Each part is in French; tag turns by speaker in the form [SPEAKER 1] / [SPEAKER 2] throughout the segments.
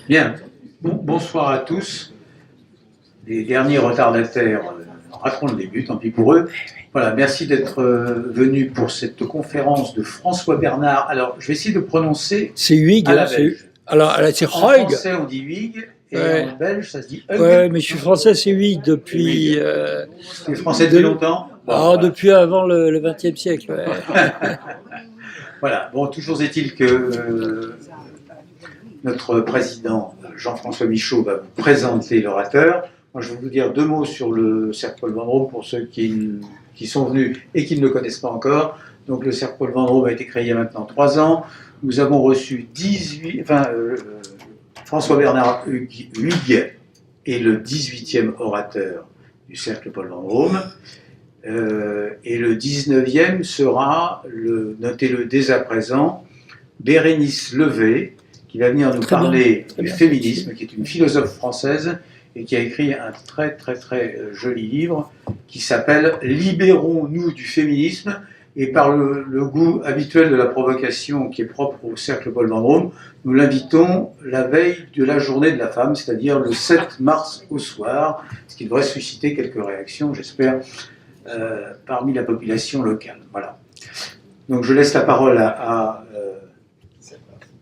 [SPEAKER 1] Bien, bonsoir à tous. Les derniers retardataires rateront le début, tant pis pour eux. Voilà, merci d'être venus pour cette conférence de François Bernard. Alors, je vais essayer de prononcer
[SPEAKER 2] c'est Huyghe,
[SPEAKER 1] à la belge.
[SPEAKER 2] Alors, c'est
[SPEAKER 1] En
[SPEAKER 2] Huyghe.
[SPEAKER 1] français, on dit Huyghe, et
[SPEAKER 2] Ouais.
[SPEAKER 1] en belge, ça se dit Huyghe.
[SPEAKER 2] Ouais, mais je suis français, c'est Huyghe depuis.
[SPEAKER 1] Tu es français depuis longtemps? Bon,
[SPEAKER 2] voilà.
[SPEAKER 1] voilà.
[SPEAKER 2] Depuis avant le XXe siècle. Ouais.
[SPEAKER 1] Voilà, bon, toujours est-il que notre président Jean-François Michaud va vous présenter l'orateur. Moi, je vais vous dire deux mots sur le Cercle Paul Vendôme pour ceux qui sont venus et qui ne le connaissent pas encore. Donc, le Cercle Paul Vendôme a été créé il y a maintenant 3 ans. Nous avons reçu François Bernard Huyghe est le 18e orateur du Cercle Paul Vendôme. Et le 19e sera, notez-le dès à présent, Bérénice Levé, qui va venir nous parler du féminisme, qui est une philosophe française et qui a écrit un très joli livre qui s'appelle « Libérons-nous du féminisme ». Et par le goût habituel de la provocation qui est propre au Cercle Paul Vendôme, nous l'invitons la veille de la journée de la femme, c'est-à-dire le 7 mars au soir, ce qui devrait susciter quelques réactions, j'espère, parmi la population locale. Voilà. Donc je laisse la parole à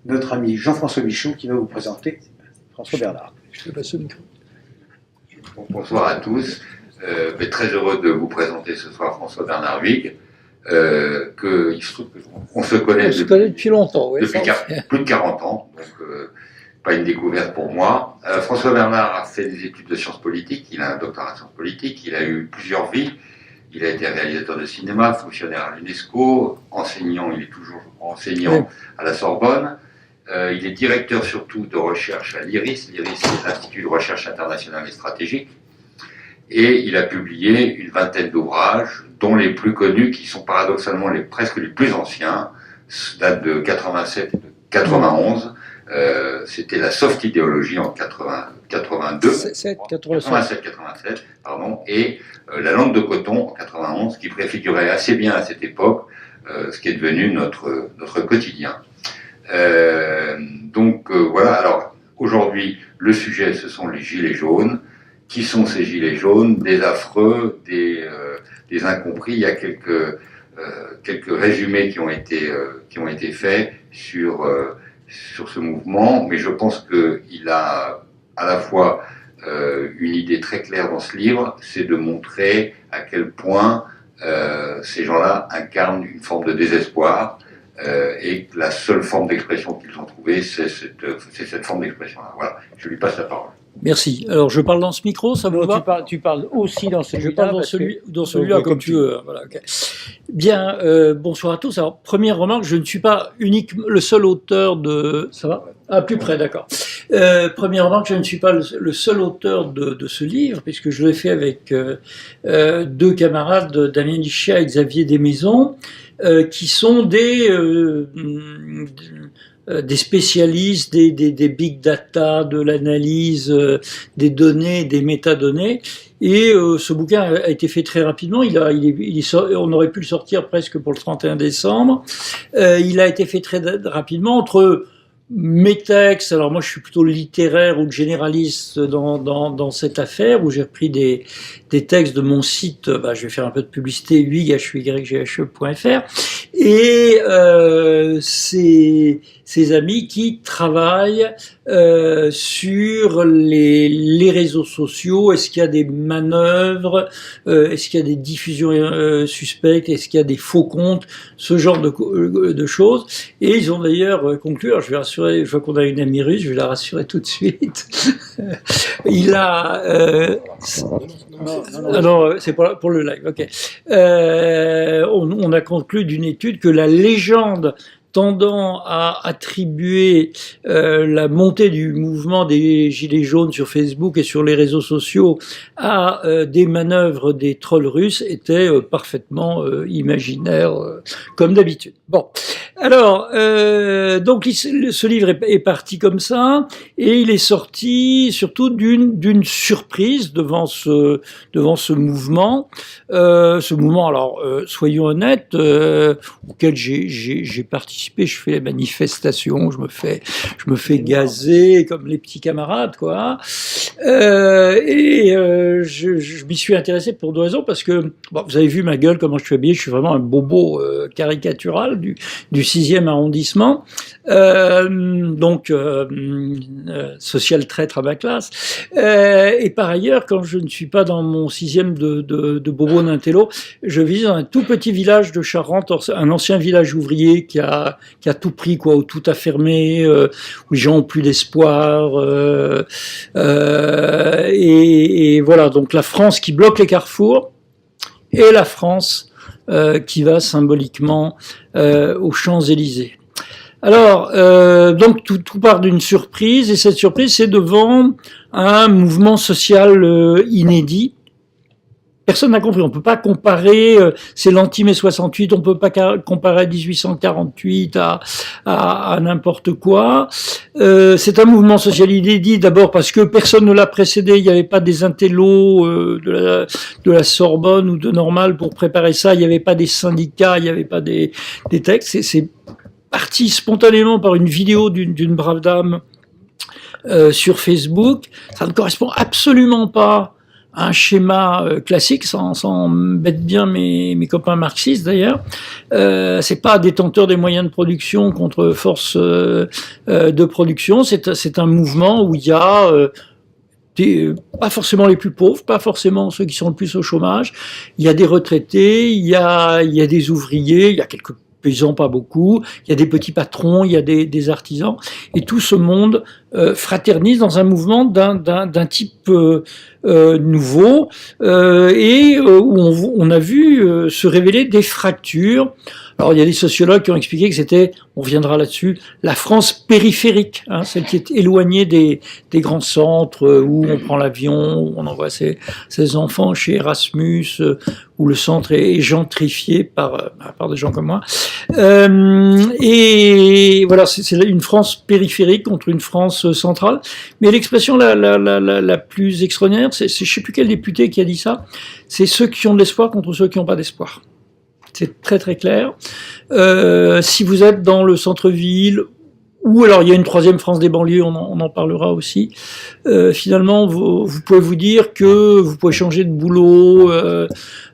[SPEAKER 1] notre ami Jean-François Michaud qui va vous présenter François Bernard.
[SPEAKER 2] Je te passe le micro.
[SPEAKER 3] Bonsoir à tous. Très heureux de vous présenter ce soir François Bernard Huyghe. Il se trouve qu'on se connaît,
[SPEAKER 2] depuis longtemps, oui,
[SPEAKER 3] depuis plus de 40 ans, donc pas une découverte pour moi. François Bernard a fait des études de sciences politiques, il a un doctorat en sciences politiques, il a eu plusieurs vies, il a été réalisateur de cinéma, fonctionnaire à l'UNESCO, enseignant, il est toujours enseignant à la Sorbonne. Il est directeur surtout de recherche à l'IRIS. L'IRIS, c'est l'Institut de recherche internationale et stratégique. Et il a publié une vingtaine d'ouvrages, dont les plus connus, qui sont paradoxalement presque les plus anciens, datent de 87 et de 91. C'était la soft idéologie en 87, pardon, et la langue de coton en 91, qui préfigurait assez bien à cette époque ce qui est devenu notre quotidien. Voilà, alors aujourd'hui, le sujet, ce sont les gilets jaunes. Qui sont ces gilets jaunes? Des affreux, des incompris. Il y a quelques résumés qui ont été faits sur ce mouvement, mais je pense qu'il a à la fois une idée très claire dans ce livre, c'est de montrer à quel point ces gens-là incarnent une forme de désespoir, et que la seule forme d'expression qu'ils ont trouvée, c'est cette forme d'expression-là. Voilà, je lui passe la parole.
[SPEAKER 2] Merci. Alors, je parle dans ce micro, ça vous va?
[SPEAKER 4] Tu parles aussi dans celui-là.
[SPEAKER 2] Je parle dans celui-là comme tu veux. Voilà, okay. Bien, bonsoir à tous. Alors, première remarque, je ne suis pas le seul auteur de... Ça va? À plus près, d'accord. Première remarque, je ne suis pas le seul auteur de ce livre, puisque je l'ai fait avec deux camarades, Damien Lichat et Xavier Desmaisons, qui sont des spécialistes des big data, de l'analyse des données, des métadonnées. Et ce bouquin a été fait très rapidement. On aurait pu le sortir presque pour le 31 décembre. Il a été fait très rapidement entre mes textes. Alors moi, je suis plutôt littéraire ou généraliste dans cette affaire où j'ai repris des textes de mon site. Je vais faire un peu de publicité, huyghe.fr. Et ces amis qui travaillent sur les réseaux sociaux. Est-ce qu'il y a des manœuvres? Est-ce qu'il y a des diffusions suspectes? Est-ce qu'il y a des faux comptes? Ce genre de choses. Et ils ont d'ailleurs conclu, alors je vais rassurer, je vois qu'on a une amie russe, je vais la rassurer tout de suite. Il a... non, c'est pour le live, ok. On a conclu d'une étude que la légende tendant à attribuer la montée du mouvement des Gilets jaunes sur Facebook et sur les réseaux sociaux à des manœuvres des trolls russes était parfaitement imaginaire, comme d'habitude. Bon, alors, Donc ce livre est parti comme ça, et il est sorti surtout d'une surprise devant ce mouvement. Alors soyons honnêtes, auquel j'ai participé. Je fais les manifestations, je me fais gazer comme les petits camarades, quoi. Je m'y suis intéressé pour deux raisons, parce que bon, vous avez vu ma gueule, comment je suis habillé, je suis vraiment un bobo caricatural du 6e arrondissement, social traître à ma classe, et par ailleurs, quand je ne suis pas dans mon 6e de bobo d'intello, je vis dans un tout petit village de Charente, un ancien village ouvrier qui a tout pris, quoi, où tout a fermé, où les gens ont plus d'espoir, et voilà, donc la France qui bloque les carrefours, et la France qui va symboliquement aux Champs-Élysées. Alors, donc tout part d'une surprise, et cette surprise, c'est devant un mouvement social inédit. Personne n'a compris. On peut pas comparer, c'est l'anti-mai 68, on peut pas comparer 1848 à n'importe quoi. C'est un mouvement social inédit, d'abord parce que personne ne l'a précédé. Il n'y avait pas des intellos de la Sorbonne ou de Normale pour préparer ça. Il n'y avait pas des syndicats, il n'y avait pas des textes. C'est parti spontanément par une vidéo d'une brave dame sur Facebook. Ça ne correspond absolument pas un schéma classique, sans mettre bien mes copains marxistes d'ailleurs. C'est pas détenteur des moyens de production contre force de production. C'est un mouvement où il y a pas forcément les plus pauvres, pas forcément ceux qui sont le plus au chômage. Il y a des retraités, il y a des ouvriers, il y a quelques paysans, pas beaucoup, il y a des petits patrons, il y a des artisans, et tout ce monde fraternise dans un mouvement d'un type nouveau, et où on a vu se révéler des fractures. Alors il y a des sociologues qui ont expliqué que c'était, on reviendra là-dessus, la France périphérique, hein, celle qui est éloignée des grands centres, où on prend l'avion, où on envoie ses enfants chez Erasmus, où le centre est gentrifié par des gens comme moi. Et voilà, c'est une France périphérique contre une France centrale. Mais l'expression la plus extraordinaire, c'est je sais plus quel député qui a dit ça, c'est ceux qui ont de l'espoir contre ceux qui n'ont pas d'espoir. C'est très très clair. Si vous êtes dans le centre-ville, ou alors il y a une troisième France des banlieues, on en parlera aussi, finalement vous pouvez vous dire que vous pouvez changer de boulot,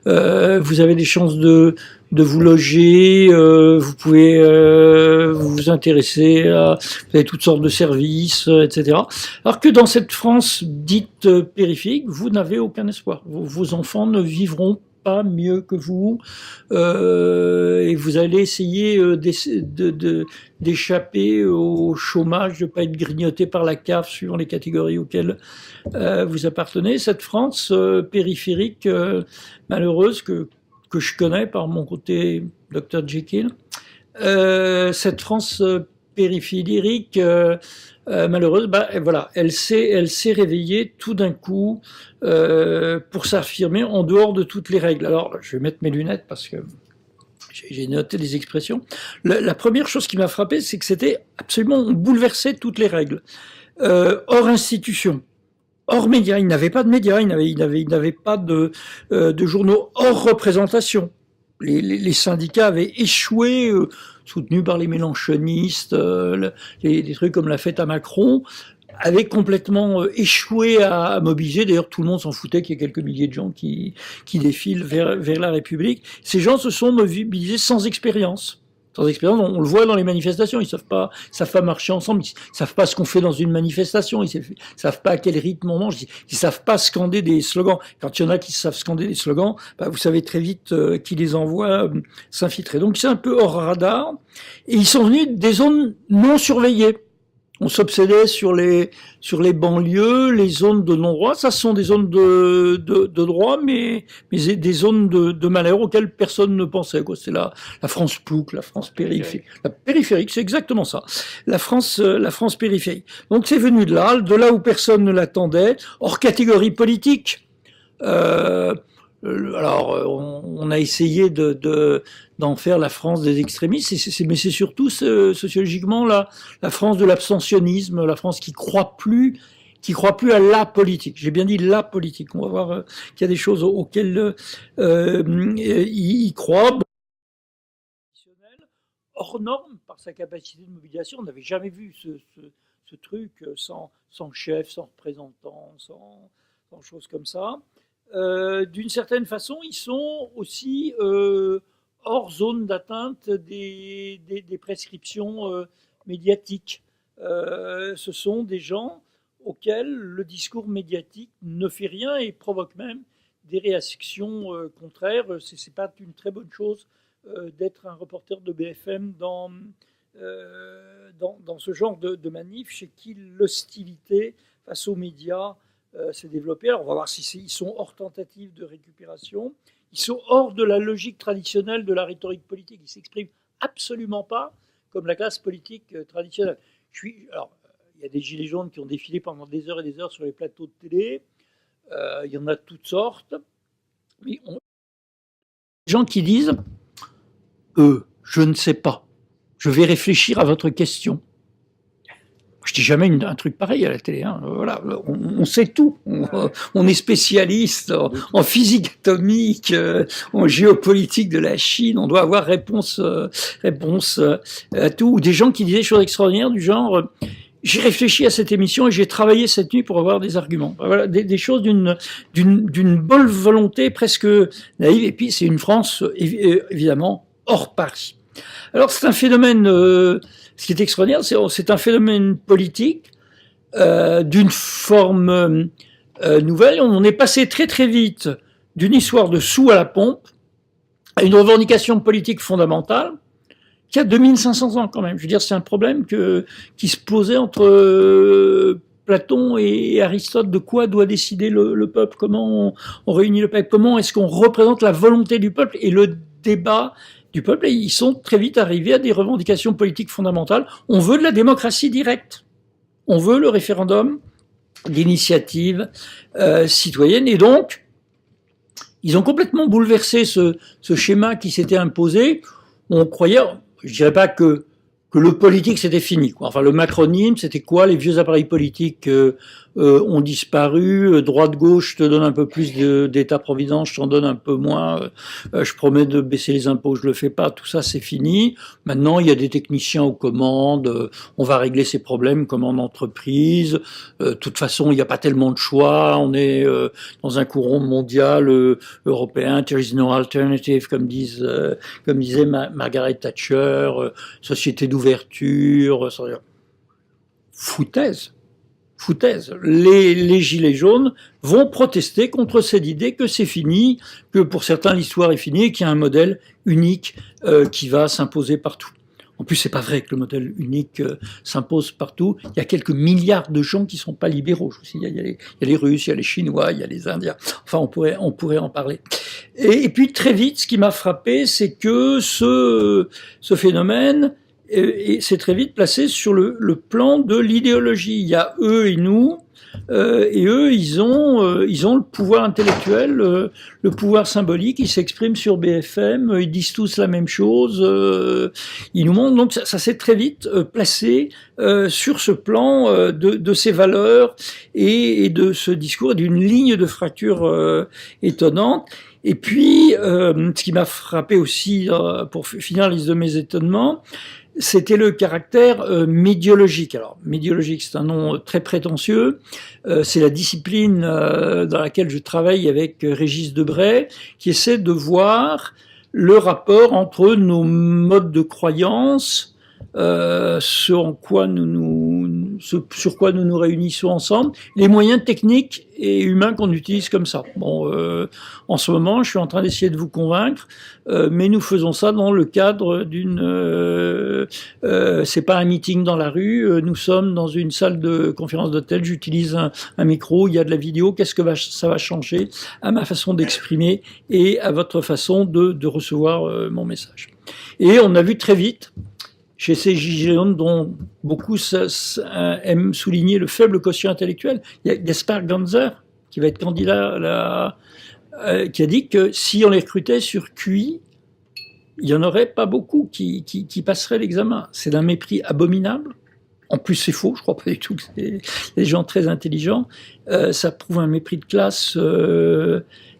[SPEAKER 2] vous avez des chances de vous loger, vous pouvez vous intéresser à, vous avez toutes sortes de services, etc. Alors que dans cette France dite périphérique, vous n'avez aucun espoir. Vos enfants ne vivront pas mieux que vous, et vous allez essayer d'échapper au chômage, de ne pas être grignoté par la CAF suivant les catégories auxquelles vous appartenez. Cette France périphérique malheureuse que je connais par mon côté Dr Jekyll, cette France périphérique malheureuse, voilà, elle s'est réveillée tout d'un coup pour s'affirmer en dehors de toutes les règles. Alors, je vais mettre mes lunettes parce que j'ai noté des expressions. La première chose qui m'a frappé, c'est que c'était absolument, on bouleversait toutes les règles. Hors institution, hors médias, il n'avait pas de médias, il n'avait pas de journaux, hors représentation. Les syndicats avaient échoué, soutenus par les mélenchonistes, des trucs comme la fête à Macron, avaient complètement échoué à mobiliser. D'ailleurs, tout le monde s'en foutait qu'il y ait quelques milliers de gens qui défilent vers la République. Ces gens se sont mobilisés sans expérience. Sans expérience, on le voit dans les manifestations, ils savent pas marcher ensemble, ils savent pas ce qu'on fait dans une manifestation, ils savent pas à quel rythme on mange, ils savent pas scander des slogans. Quand il y en a qui savent scander des slogans, vous savez très vite qui les envoie s'infiltrer. Donc c'est un peu hors radar, et ils sont venus des zones non surveillées. On s'obsédait sur les banlieues, les zones de non-droit. Ça, ce sont des zones de droit, mais des zones de malheur auxquelles personne ne pensait, quoi. C'est la France plouc, la France périphérique. La périphérique, c'est exactement ça. La France périphérique. Donc c'est venu de là où personne ne l'attendait, hors catégorie politique. on a essayé d'en faire la France des extrémistes, mais c'est surtout sociologiquement la France de l'abstentionnisme, la France qui croit plus à la politique. J'ai bien dit la politique. On va voir qu'il y a des choses auxquelles il croit. Bon, hors norme par sa capacité de mobilisation. On n'avait jamais vu ce truc sans chef, sans représentant, sans choses comme ça. D'une certaine façon, ils sont aussi hors zone d'atteinte des prescriptions médiatiques. Ce sont des gens auxquels le discours médiatique ne fait rien et provoque même des réactions contraires. C'est pas une très bonne chose d'être un reporter de BFM dans ce genre de manif chez qui l'hostilité face aux médias s'est développée. Alors on va voir ils sont hors tentative de récupération. Ils sont hors de la logique traditionnelle de la rhétorique politique. Ils ne s'expriment absolument pas comme la classe politique traditionnelle. Alors, il y a des gilets jaunes qui ont défilé pendant des heures et des heures sur les plateaux de télé. Il y en a de toutes sortes. Mais des gens qui disent je ne sais pas. Je vais réfléchir à votre question. Je dis jamais un truc pareil à la télé. Hein. Voilà, on sait tout. On est spécialiste en physique atomique, en géopolitique de la Chine. On doit avoir réponse à tout. Ou des gens qui disaient des choses extraordinaires du genre j'ai réfléchi à cette émission et j'ai travaillé cette nuit pour avoir des arguments. Voilà, des choses d'une bonne volonté presque naïve. Et puis c'est une France évidemment hors Paris. Alors c'est un phénomène. Ce qui est extraordinaire, c'est un phénomène politique d'une forme nouvelle. On est passé très très vite d'une histoire de sous à la pompe à une revendication politique fondamentale qui a 2500 ans quand même. Je veux dire, c'est un problème qui se posait entre Platon et Aristote. De quoi doit décider le peuple? Comment on réunit le peuple? Comment est-ce qu'on représente la volonté du peuple? Et le débat du peuple, et ils sont très vite arrivés à des revendications politiques fondamentales. On veut de la démocratie directe. On veut le référendum d'initiative citoyenne. Et donc, ils ont complètement bouleversé ce schéma qui s'était imposé. On croyait, je dirais pas que le politique c'était fini, quoi. Enfin, le macronisme, c'était quoi? Les vieux appareils politiques ont disparu. Droite-gauche, je te donne un peu plus d'État-providence, je t'en donne un peu moins. Je promets de baisser les impôts, je le fais pas. Tout ça, c'est fini. Maintenant, il y a des techniciens aux commandes. On va régler ces problèmes comme en entreprise. De toute façon, il n'y a pas tellement de choix. On est dans un courant mondial européen. There is no alternative, comme disait Margaret Thatcher. Société d'ouverture. Foutaise. Les gilets jaunes vont protester contre cette idée que c'est fini, que pour certains l'histoire est finie et qu'il y a un modèle unique qui va s'imposer partout. En plus, c'est pas vrai que le modèle unique s'impose partout. Il y a quelques milliards de gens qui sont pas libéraux. Il y a les Russes, il y a les Chinois, il y a les Indiens. Enfin, on pourrait en parler. Et puis très vite, ce qui m'a frappé, c'est que ce phénomène et c'est très vite placé sur le plan de l'idéologie. Il y a eux et nous, et eux, ils ont le pouvoir intellectuel, le pouvoir symbolique. Ils s'expriment sur BFM, ils disent tous la même chose. Ils nous montrent. Donc ça s'est très vite placé sur ce plan de ces valeurs et de ce discours, d'une ligne de fracture étonnante. Et puis, ce qui m'a frappé aussi, pour finir la liste de mes étonnements, c'était le caractère médiologique. Alors, médiologique, c'est un nom très prétentieux. C'est la discipline dans laquelle je travaille avec Régis Debray, qui essaie de voir le rapport entre nos modes de croyance, sur quoi nous nous réunissons ensemble, les moyens techniques et humains qu'on utilise comme ça. Bon, en ce moment, je suis en train d'essayer de vous convaincre, mais nous faisons ça dans le cadre c'est pas un meeting dans la rue, nous sommes dans une salle de conférence d'hôtel, j'utilise un micro, il y a de la vidéo, qu'est-ce que ça va changer à ma façon d'exprimer et à votre façon de recevoir mon message. Et on a vu très vite, chez ces gilets jaunes dont beaucoup aiment souligner le faible quotient intellectuel, il y a Gaspard Ganzer qui va être candidat qui a dit que si on les recrutait sur QI, il n'y en aurait pas beaucoup qui passeraient l'examen. C'est d'un mépris abominable. En plus, c'est faux, je crois pas du tout que c'est des gens très intelligents. Ça prouve un mépris de classe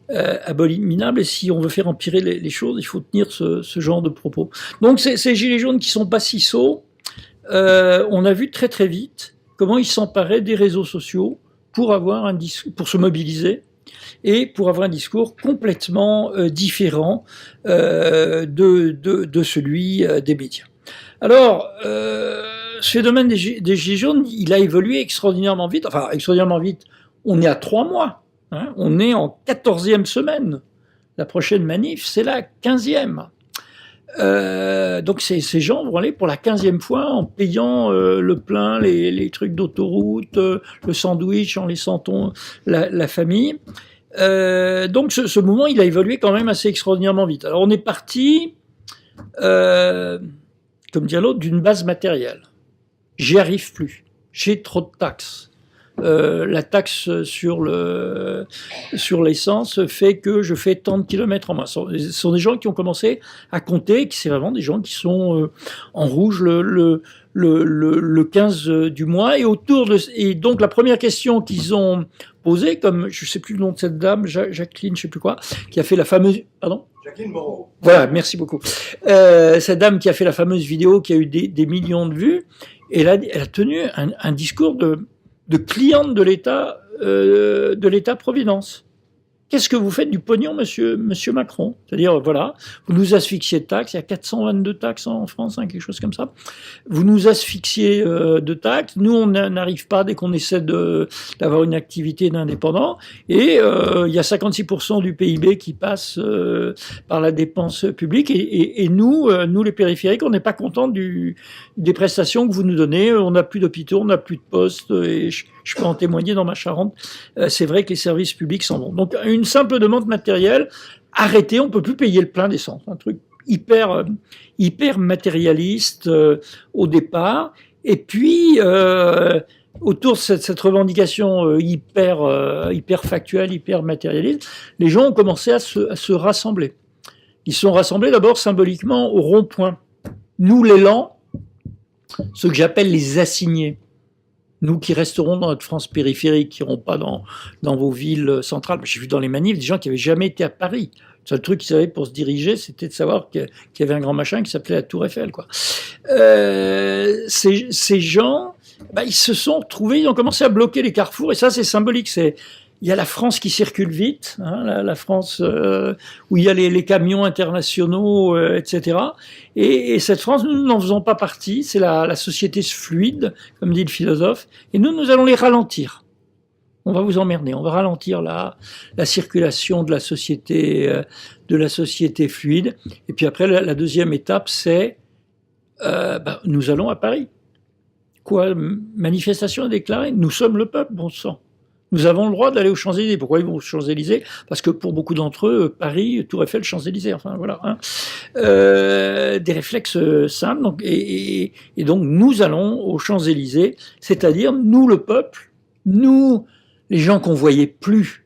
[SPEAKER 2] abominable. Et si on veut faire empirer les choses, il faut tenir ce genre de propos. Donc, ces gilets jaunes qui sont pas si sots, on a vu très très vite comment ils s'emparaient des réseaux sociaux pour se mobiliser et pour avoir un discours complètement différent de celui des médias. Alors, ce phénomène des gilets jaunes, il a évolué extraordinairement vite. Enfin, extraordinairement vite, on est à 3 mois. Hein, on est en 14e semaine. La prochaine manif, c'est la 15e. Donc ces gens vont aller pour la 15e fois en payant le plein, les trucs d'autoroute, le sandwich, en laissant la famille. Donc ce mouvement, il a évolué quand même assez extraordinairement vite. Alors on est parti, comme dit l'autre, d'une base matérielle. J'y arrive plus. J'ai trop de taxes. La taxe sur l'essence fait que je fais tant de kilomètres en moins. Ce sont des gens qui ont commencé à compter, c'est vraiment des gens qui sont en rouge le 15 du mois. Et donc la première question qu'ils ont posée, comme je sais plus le nom de cette dame, Jacqueline, je sais plus quoi, qui a fait la fameuse, pardon?
[SPEAKER 4] Jacqueline Moreau.
[SPEAKER 2] Voilà, merci beaucoup. Cette dame qui a fait la fameuse vidéo qui a eu des millions de vues, elle a tenu un discours de cliente de l'État-providence. Qu'est-ce que vous faites du pognon, monsieur Macron? C'est-à-dire, voilà, vous nous asphyxiez de taxes, il y a 422 taxes en France, hein, quelque chose comme ça. Vous nous asphyxiez de taxes, nous on n'arrive pas dès qu'on essaie d'avoir une activité d'indépendant, et il y a 56% du PIB qui passe par la dépense publique, et nous les périphériques, on n'est pas contents des prestations que vous nous donnez, on n'a plus d'hôpitaux, on n'a plus de postes, et je peux en témoigner dans ma Charente, c'est vrai que les services publics s'en vont. Donc une simple demande matérielle, arrêtée, on peut plus payer le plein d'essence. Un truc hyper matérialiste au départ. Et puis, autour de cette revendication hyper factuelle, hyper matérialiste, les gens ont commencé à se rassembler. Ils se sont rassemblés d'abord symboliquement au rond-point. Nous, l'élan, ceux que j'appelle les assignés. Nous qui resterons dans notre France périphérique, qui n'iront pas dans vos villes centrales. J'ai vu dans les manifs des gens qui n'avaient jamais été à Paris. Le seul truc qu'ils savaient pour se diriger, c'était de savoir qu'il y avait un grand machin qui s'appelait la Tour Eiffel, quoi. Ces gens, ils se sont retrouvés, ils ont commencé à bloquer les carrefours, et ça, c'est symbolique. Il y a la France qui circule vite, hein, la France où il y a les camions internationaux, etc. Et cette France, nous n'en faisons pas partie. C'est la société fluide, comme dit le philosophe. Et nous allons les ralentir. On va vous emmerder. On va ralentir la circulation de la société fluide. Et puis après, la deuxième étape, c'est nous allons à Paris. Quoi? Manifestation déclarée. Nous sommes le peuple, bon sang. Nous avons le droit d'aller aux Champs-Élysées. Pourquoi ils vont aux Champs-Élysées? Parce que pour beaucoup d'entre eux, Paris, Tour Eiffel, Champs-Élysées, enfin voilà. Hein. Des réflexes simples. Donc, et donc nous allons aux Champs-Élysées, c'est-à-dire nous le peuple, nous les gens qu'on voyait plus.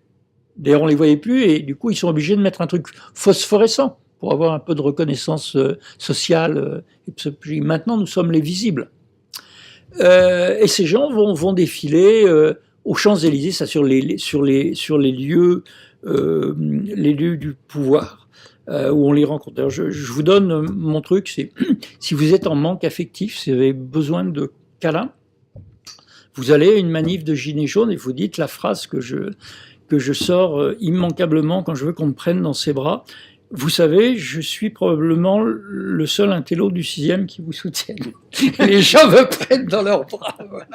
[SPEAKER 2] D'ailleurs on les voyait plus et du coup ils sont obligés de mettre un truc phosphorescent pour avoir un peu de reconnaissance sociale. Et maintenant nous sommes les visibles. Et ces gens vont défiler aux Champs-Élysées, ça sur les lieux du pouvoir où on les rencontre. Alors je vous donne mon truc, c'est si vous êtes en manque affectif, si vous avez besoin de câlin, vous allez à une manif de gilets jaunes et vous dites la phrase que je sors immanquablement quand je veux qu'on me prenne dans ses bras. Vous savez, je suis probablement le seul intello du 6e qui vous soutienne. Les gens me prennent dans leurs bras, voilà.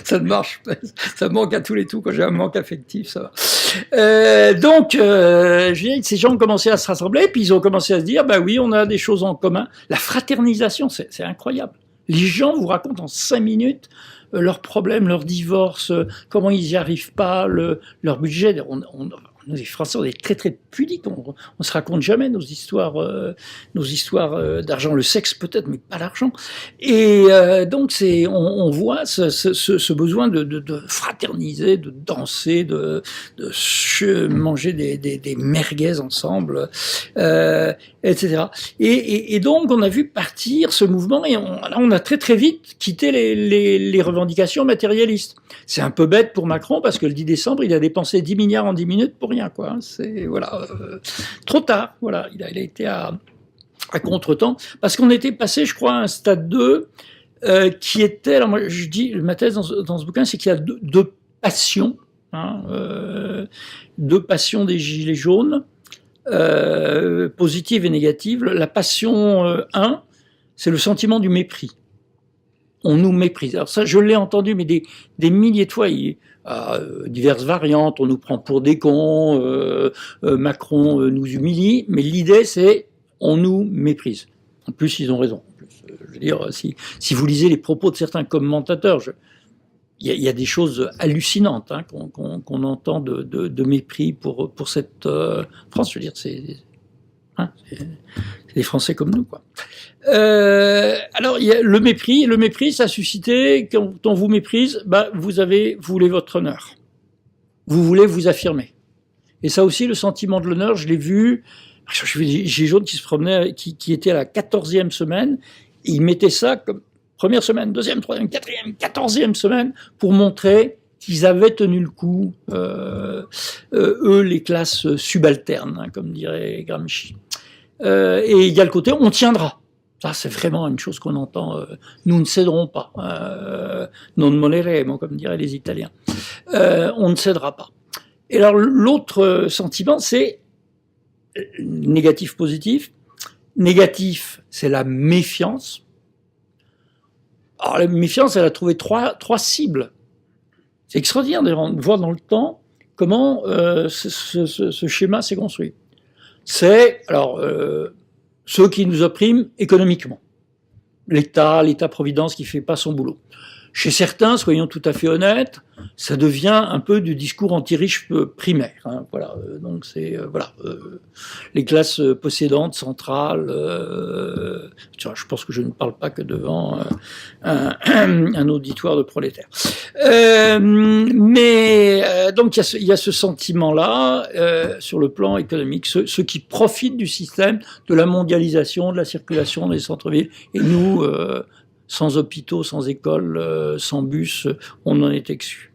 [SPEAKER 2] Ça ne marche pas, ça manque à tous les coups quand j'ai un manque affectif, ça va. Donc, je dis, ces gens ont commencé à se rassembler, puis ils ont commencé à se dire, oui, on a des choses en commun. La fraternisation, c'est incroyable. Les gens vous racontent en 5 minutes leurs problèmes, leurs divorces, comment ils n'y arrivent pas, leur budget. nous, les Français, on est très très pudiques. On se raconte jamais nos histoires d'argent, le sexe peut-être, mais pas l'argent. Et donc on voit ce besoin de fraterniser, de danser, de manger des merguez ensemble, etc. Et donc on a vu partir ce mouvement et on a très très vite quitté les revendications matérialistes. C'est un peu bête pour Macron parce que le 10 décembre, il a dépensé 10 milliards en 10 minutes pour rien, quoi. C'est, voilà, trop tard, voilà. Il a été à contre-temps parce qu'on était passé, je crois, à un stade 2 qui était, alors moi je dis, ma thèse dans ce bouquin, c'est qu'il y a deux passions, hein, deux passions des Gilets jaunes, positives et négatives. La passion 1, c'est le sentiment du mépris. On nous méprise. Alors ça, je l'ai entendu, mais des milliers de fois, diverses variantes. On nous prend pour des cons, Macron nous humilie, mais l'idée, c'est on nous méprise. En plus, ils ont raison. En plus, je veux dire, si vous lisez les propos de certains commentateurs, il y a des choses hallucinantes, hein, qu'on entend de mépris pour cette France. Je veux dire, c'est des Français comme nous, quoi. Alors, il y a le mépris. Le mépris, ça a suscité, quand on vous méprise, vous voulez votre honneur. Vous voulez vous affirmer. Et ça aussi, le sentiment de l'honneur, je l'ai vu. J'ai vu des Gilets jaunes qui se promenaient, qui étaient à la 14e semaine, et ils mettaient ça comme première semaine, deuxième, troisième, quatrième, 14e semaine, pour montrer qu'ils avaient tenu le coup, eux, les classes subalternes, hein, comme dirait Gramsci. Et il y a le côté, on tiendra. Ça, c'est vraiment une chose qu'on entend. Nous ne céderons pas. Non molleremo, comme diraient les Italiens. On ne cédera pas. Et alors, l'autre sentiment, c'est négatif-positif. Négatif, c'est la méfiance. Alors, la méfiance, elle a trouvé trois cibles. C'est extraordinaire de voir dans le temps comment ce schéma s'est construit. C'est, alors, ceux qui nous oppriment économiquement. L'État-providence qui fait pas son boulot. Chez certains, soyons tout à fait honnêtes, ça devient un peu du discours anti-riche primaire. Hein, voilà, donc c'est les classes possédantes, centrales. Je pense que je ne parle pas que devant un auditoire de prolétaires. Donc il y a ce sentiment-là sur le plan économique, ceux qui profitent du système, de la mondialisation, de la circulation des centres-villes, et nous. Sans hôpitaux, sans écoles, sans bus, on en est exclu.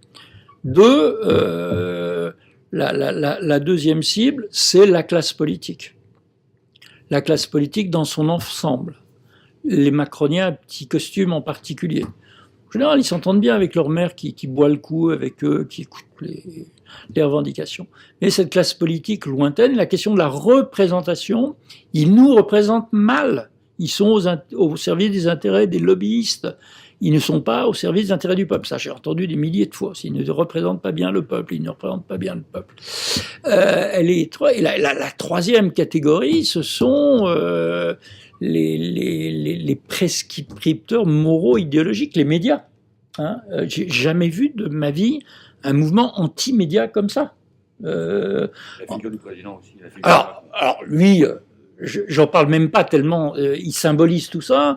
[SPEAKER 2] La deuxième cible, c'est la classe politique. La classe politique dans son ensemble. Les macroniens à petits costumes en particulier. En général, ils s'entendent bien avec leur maire qui boit le coup avec eux, qui écoute les revendications. Mais cette classe politique lointaine, la question de la représentation, ils nous représentent mal. Ils sont au service des intérêts des lobbyistes. Ils ne sont pas au service des intérêts du peuple. Ça, j'ai entendu des milliers de fois. S'ils ne représentent pas bien le peuple, ils ne représentent pas bien le peuple. Et la troisième catégorie, ce sont les prescripteurs moraux idéologiques, les médias. Hein, j'ai jamais vu de ma vie un mouvement anti-média comme ça.
[SPEAKER 4] La figure du président aussi.
[SPEAKER 2] Alors lui... J'en parle même pas tellement, il symbolise tout ça,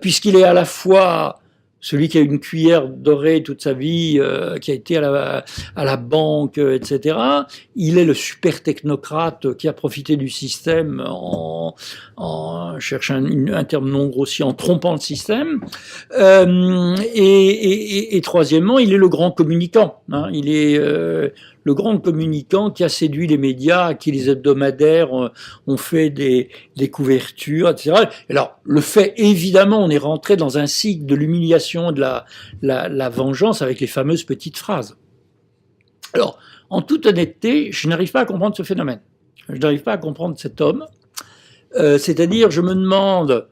[SPEAKER 2] puisqu'il est à la fois celui qui a une cuillère dorée toute sa vie, qui a été à la banque, etc. Il est le super technocrate qui a profité du système en cherchant un terme non grossier, en trompant le système. Et troisièmement, il est le grand communicant. Hein, il est le grand communicant qui a séduit les médias, à qui les hebdomadaires ont fait des couvertures, etc. Alors, le fait, évidemment, on est rentré dans un cycle de l'humiliation, de la vengeance avec les fameuses petites phrases. Alors, en toute honnêteté, je n'arrive pas à comprendre ce phénomène. Je n'arrive pas à comprendre cet homme. C'est-à-dire, je me demande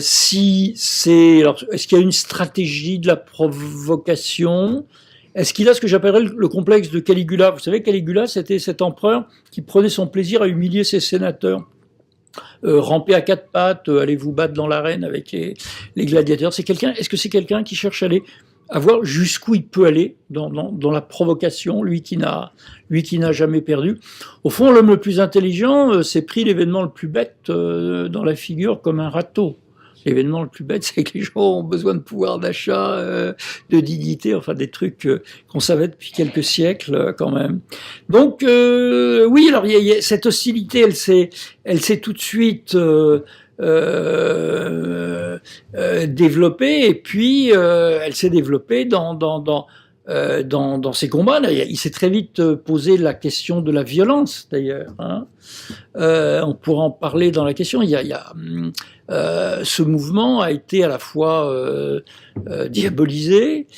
[SPEAKER 2] si c'est... Alors, est-ce qu'il y a une stratégie de la provocation ? Est-ce qu'il a ce que j'appellerais le complexe de Caligula ? Vous savez, Caligula, c'était cet empereur qui prenait son plaisir à humilier ses sénateurs. Ramper à quatre pattes, aller vous battre dans l'arène avec les gladiateurs. Est-ce que c'est quelqu'un qui cherche à à voir jusqu'où il peut aller dans la provocation, lui qui n'a jamais perdu. Au fond, l'homme le plus intelligent s'est pris l'événement le plus bête dans la figure comme un râteau. L'événement le plus bête, c'est que les gens ont besoin de pouvoir d'achat, de dignité, enfin des trucs qu'on savait depuis quelques siècles quand même. Donc oui, alors il y a cette hostilité, elle s'est tout de suite développée, et puis elle s'est développée dans ses combats. Il s'est très vite posé la question de la violence, d'ailleurs. Hein. On pourra en parler dans la question. Ce mouvement a été à la fois diabolisé,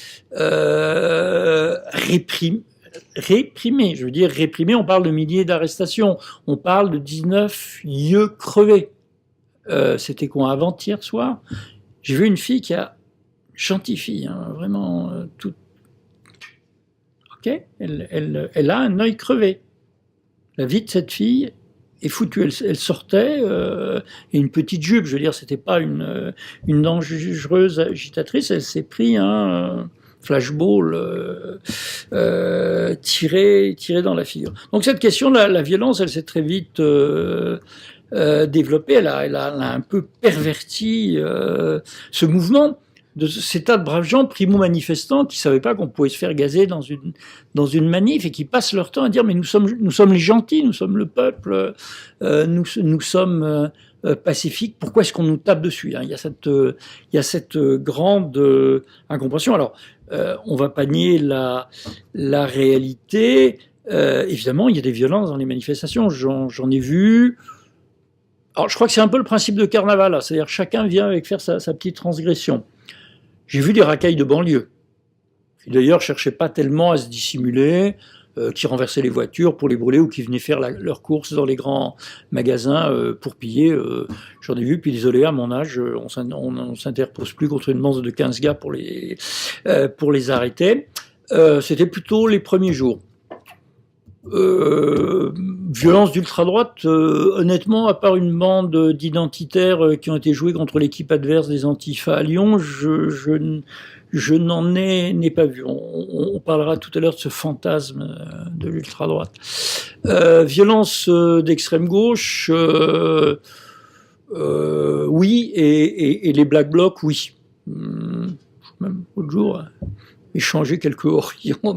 [SPEAKER 2] réprimé. Je veux dire réprimé. On parle de milliers d'arrestations. On parle de 19 yeux crevés. C'était quoi, avant-hier soir? J'ai vu une fille qui a gentille fille, hein, vraiment toute. Ok, elle a un œil crevé. La vie de cette fille est foutue. Elle sortait et une petite jupe. Je veux dire, c'était pas une dangereuse agitatrice. Elle s'est pris un flashball tiré dans la figure. Donc cette question, la violence, elle s'est très vite développée. Elle a un peu perverti ce mouvement de ces tas de braves gens primo-manifestants qui savaient pas qu'on pouvait se faire gazer dans une manif et qui passent leur temps à dire mais nous sommes les gentils, nous sommes le peuple, nous sommes pacifiques, pourquoi est-ce qu'on nous tape dessus, hein? Il y a cette grande incompréhension. Alors on va pas nier la réalité, évidemment il y a des violences dans les manifestations, j'en ai vu. Alors je crois que c'est un peu le principe de carnaval, là. C'est-à-dire chacun vient avec faire sa petite transgression. J'ai vu des racailles de banlieue, qui d'ailleurs cherchaient pas tellement à se dissimuler, qui renversaient les voitures pour les brûler ou qui venaient faire leurs courses dans les grands magasins pour piller. J'en ai vu, puis désolé, à mon âge, on s'interpose plus contre une bande de 15 gars pour les arrêter. C'était plutôt les premiers jours. Violence d'ultra-droite, honnêtement, à part une bande d'identitaires qui ont été joués contre l'équipe adverse des Antifa à Lyon, je n'ai pas vu. On parlera tout à l'heure de ce fantasme de l'ultra-droite. Violence d'extrême gauche, oui, et les Black Blocs, oui. Même l'autre jour, échanger quelques orients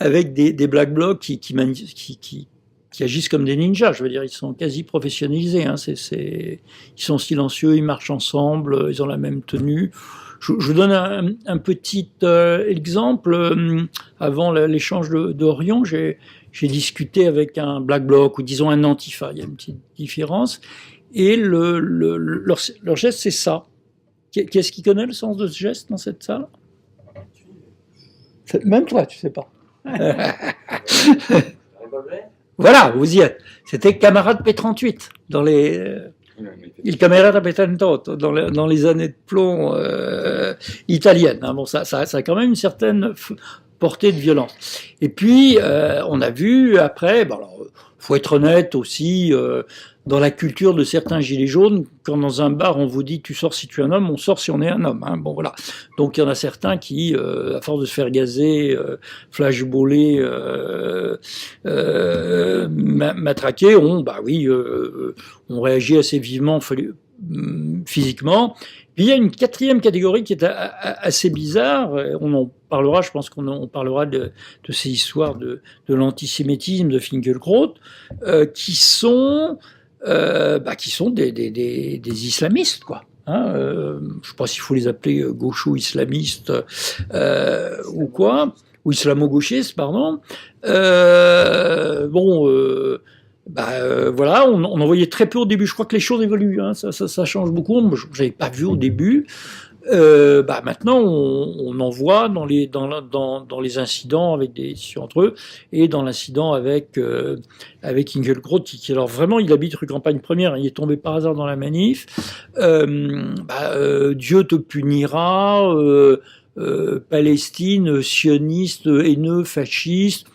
[SPEAKER 2] avec des Black Blocs qui agissent comme des ninjas. Je veux dire, ils sont quasi professionnalisés. Hein. Ils sont silencieux, ils marchent ensemble, ils ont la même tenue. Je vous donne un petit exemple. Avant l'échange d'Orion, j'ai discuté avec un Black Bloc, ou disons un Antifa. Il y a une petite différence. Et leur geste, c'est ça. Qui est-ce qui connaît le sens de ce geste dans cette salle? Même toi, tu sais pas. Voilà, vous y êtes. C'était camarade P38 dans il camarade P38 dans les années de plomb italiennes. Hein. Bon, ça a quand même une certaine portée de violence. Et puis, on a vu après, bon, alors, faut être honnête aussi, dans la culture de certains gilets jaunes, quand dans un bar on vous dit tu sors si tu es un homme, on sort si on est un homme. Hein. Bon voilà. Donc il y en a certains qui, à force de se faire gazer, flashballer, matraquer, on réagit assez vivement physiquement. Puis il y a une quatrième catégorie qui est assez bizarre. On en parlera, je pense qu'on parlera de ces histoires de l'antisémitisme de Finkielkraut, qui sont des islamistes, quoi. Hein, je sais pas s'il faut les appeler gaucho-islamistes ou quoi, ou islamo-gauchistes, pardon. Voilà, on en voyait très peu au début. Je crois que les choses évoluent, hein, ça change beaucoup. Moi, je n'avais pas vu au début. Maintenant, on en voit dans les incidents avec des discussions entre eux, et dans l'incident avec Finkielkraut, qui alors vraiment, il habite rue Campagne Première, il est tombé par hasard dans la manif. Dieu te punira, Palestine, sioniste, haineux, fasciste.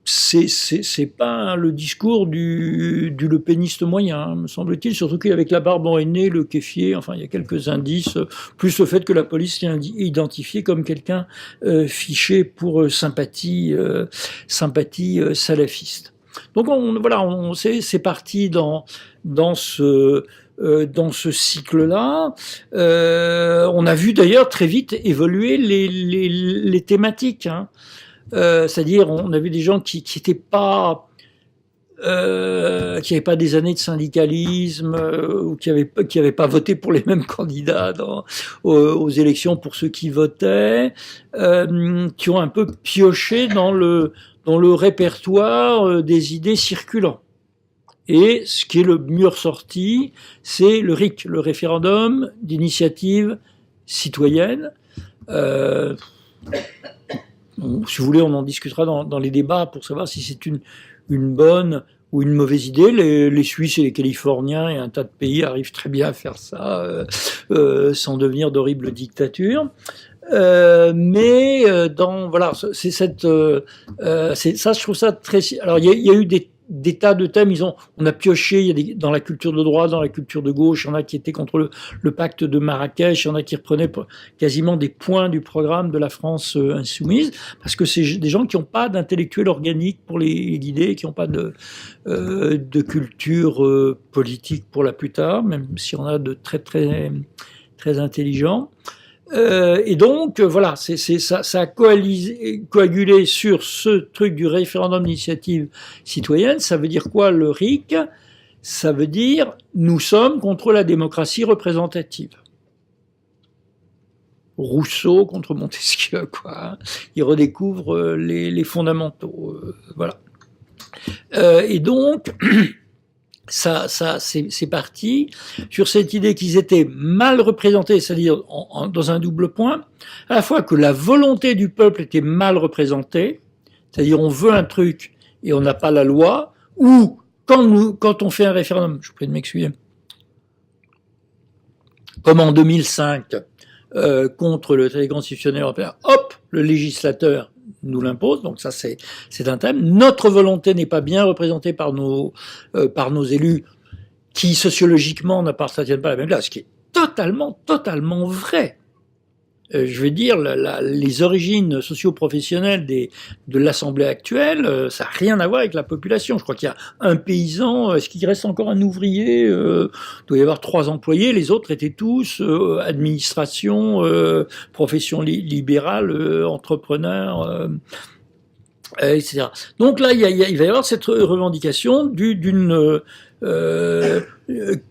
[SPEAKER 2] c'est pas le discours du Le Peniste moyen, hein, me semble-t-il, surtout qu'avec la barbe en henné, le kéfier, enfin il y a quelques indices, plus le fait que la police l'ait identifié comme quelqu'un fiché pour sympathie salafiste. Donc c'est parti dans ce cycle-là. On a vu d'ailleurs très vite évoluer les thématiques. Hein. C'est-à-dire, on a vu des gens qui étaient pas, qui n'avaient pas des années de syndicalisme ou qui avaient pas voté pour les mêmes candidats aux élections pour ceux qui votaient, qui ont un peu pioché dans le répertoire des idées circulant. Et ce qui est le mieux ressorti, c'est le RIC, le référendum d'initiative citoyenne. Si vous voulez, on en discutera dans les débats pour savoir si c'est une bonne ou une mauvaise idée. Les Suisses et les Californiens et un tas de pays arrivent très bien à faire ça sans devenir d'horribles dictatures. Mais c'est ça, je trouve ça très. Alors il y a eu des tas de thèmes. On a pioché. Il y a dans la culture de droite, dans la culture de gauche. Il y en a qui étaient contre le pacte de Marrakech. Il y en a qui reprenaient quasiment des points du programme de la France insoumise, parce que c'est des gens qui n'ont pas d'intellectuel organique pour les guider, qui n'ont pas de culture politique pour la plupart, même si on a de très très très intelligents. Et donc voilà, ça a coagulé sur ce truc du référendum d'initiative citoyenne. Ça veut dire quoi, le RIC? Ça veut dire nous sommes contre la démocratie représentative. Rousseau contre Montesquieu, quoi. Il redécouvre les fondamentaux, voilà. Et donc ça c'est parti sur cette idée qu'ils étaient mal représentés, c'est-à-dire dans un double point, à la fois que la volonté du peuple était mal représentée, c'est-à-dire on veut un truc et on n'a pas la loi, ou quand on fait un référendum, je vous prie de m'excuser, comme en 2005 contre le traité constitutionnel européen, hop, le législateur nous l'impose, donc ça c'est un thème. Notre volonté n'est pas bien représentée par nos élus qui sociologiquement n'appartiennent pas à la même classe, ce qui est totalement vrai. Je veux dire, les origines socio-professionnelles de l'Assemblée actuelle, ça n'a rien à voir avec la population. Je crois qu'il y a un paysan, est-ce qu'il reste encore un ouvrier? Il doit y avoir 3 employés, les autres étaient tous administration, profession libérale, entrepreneur, etc. Donc là, il va y avoir cette revendication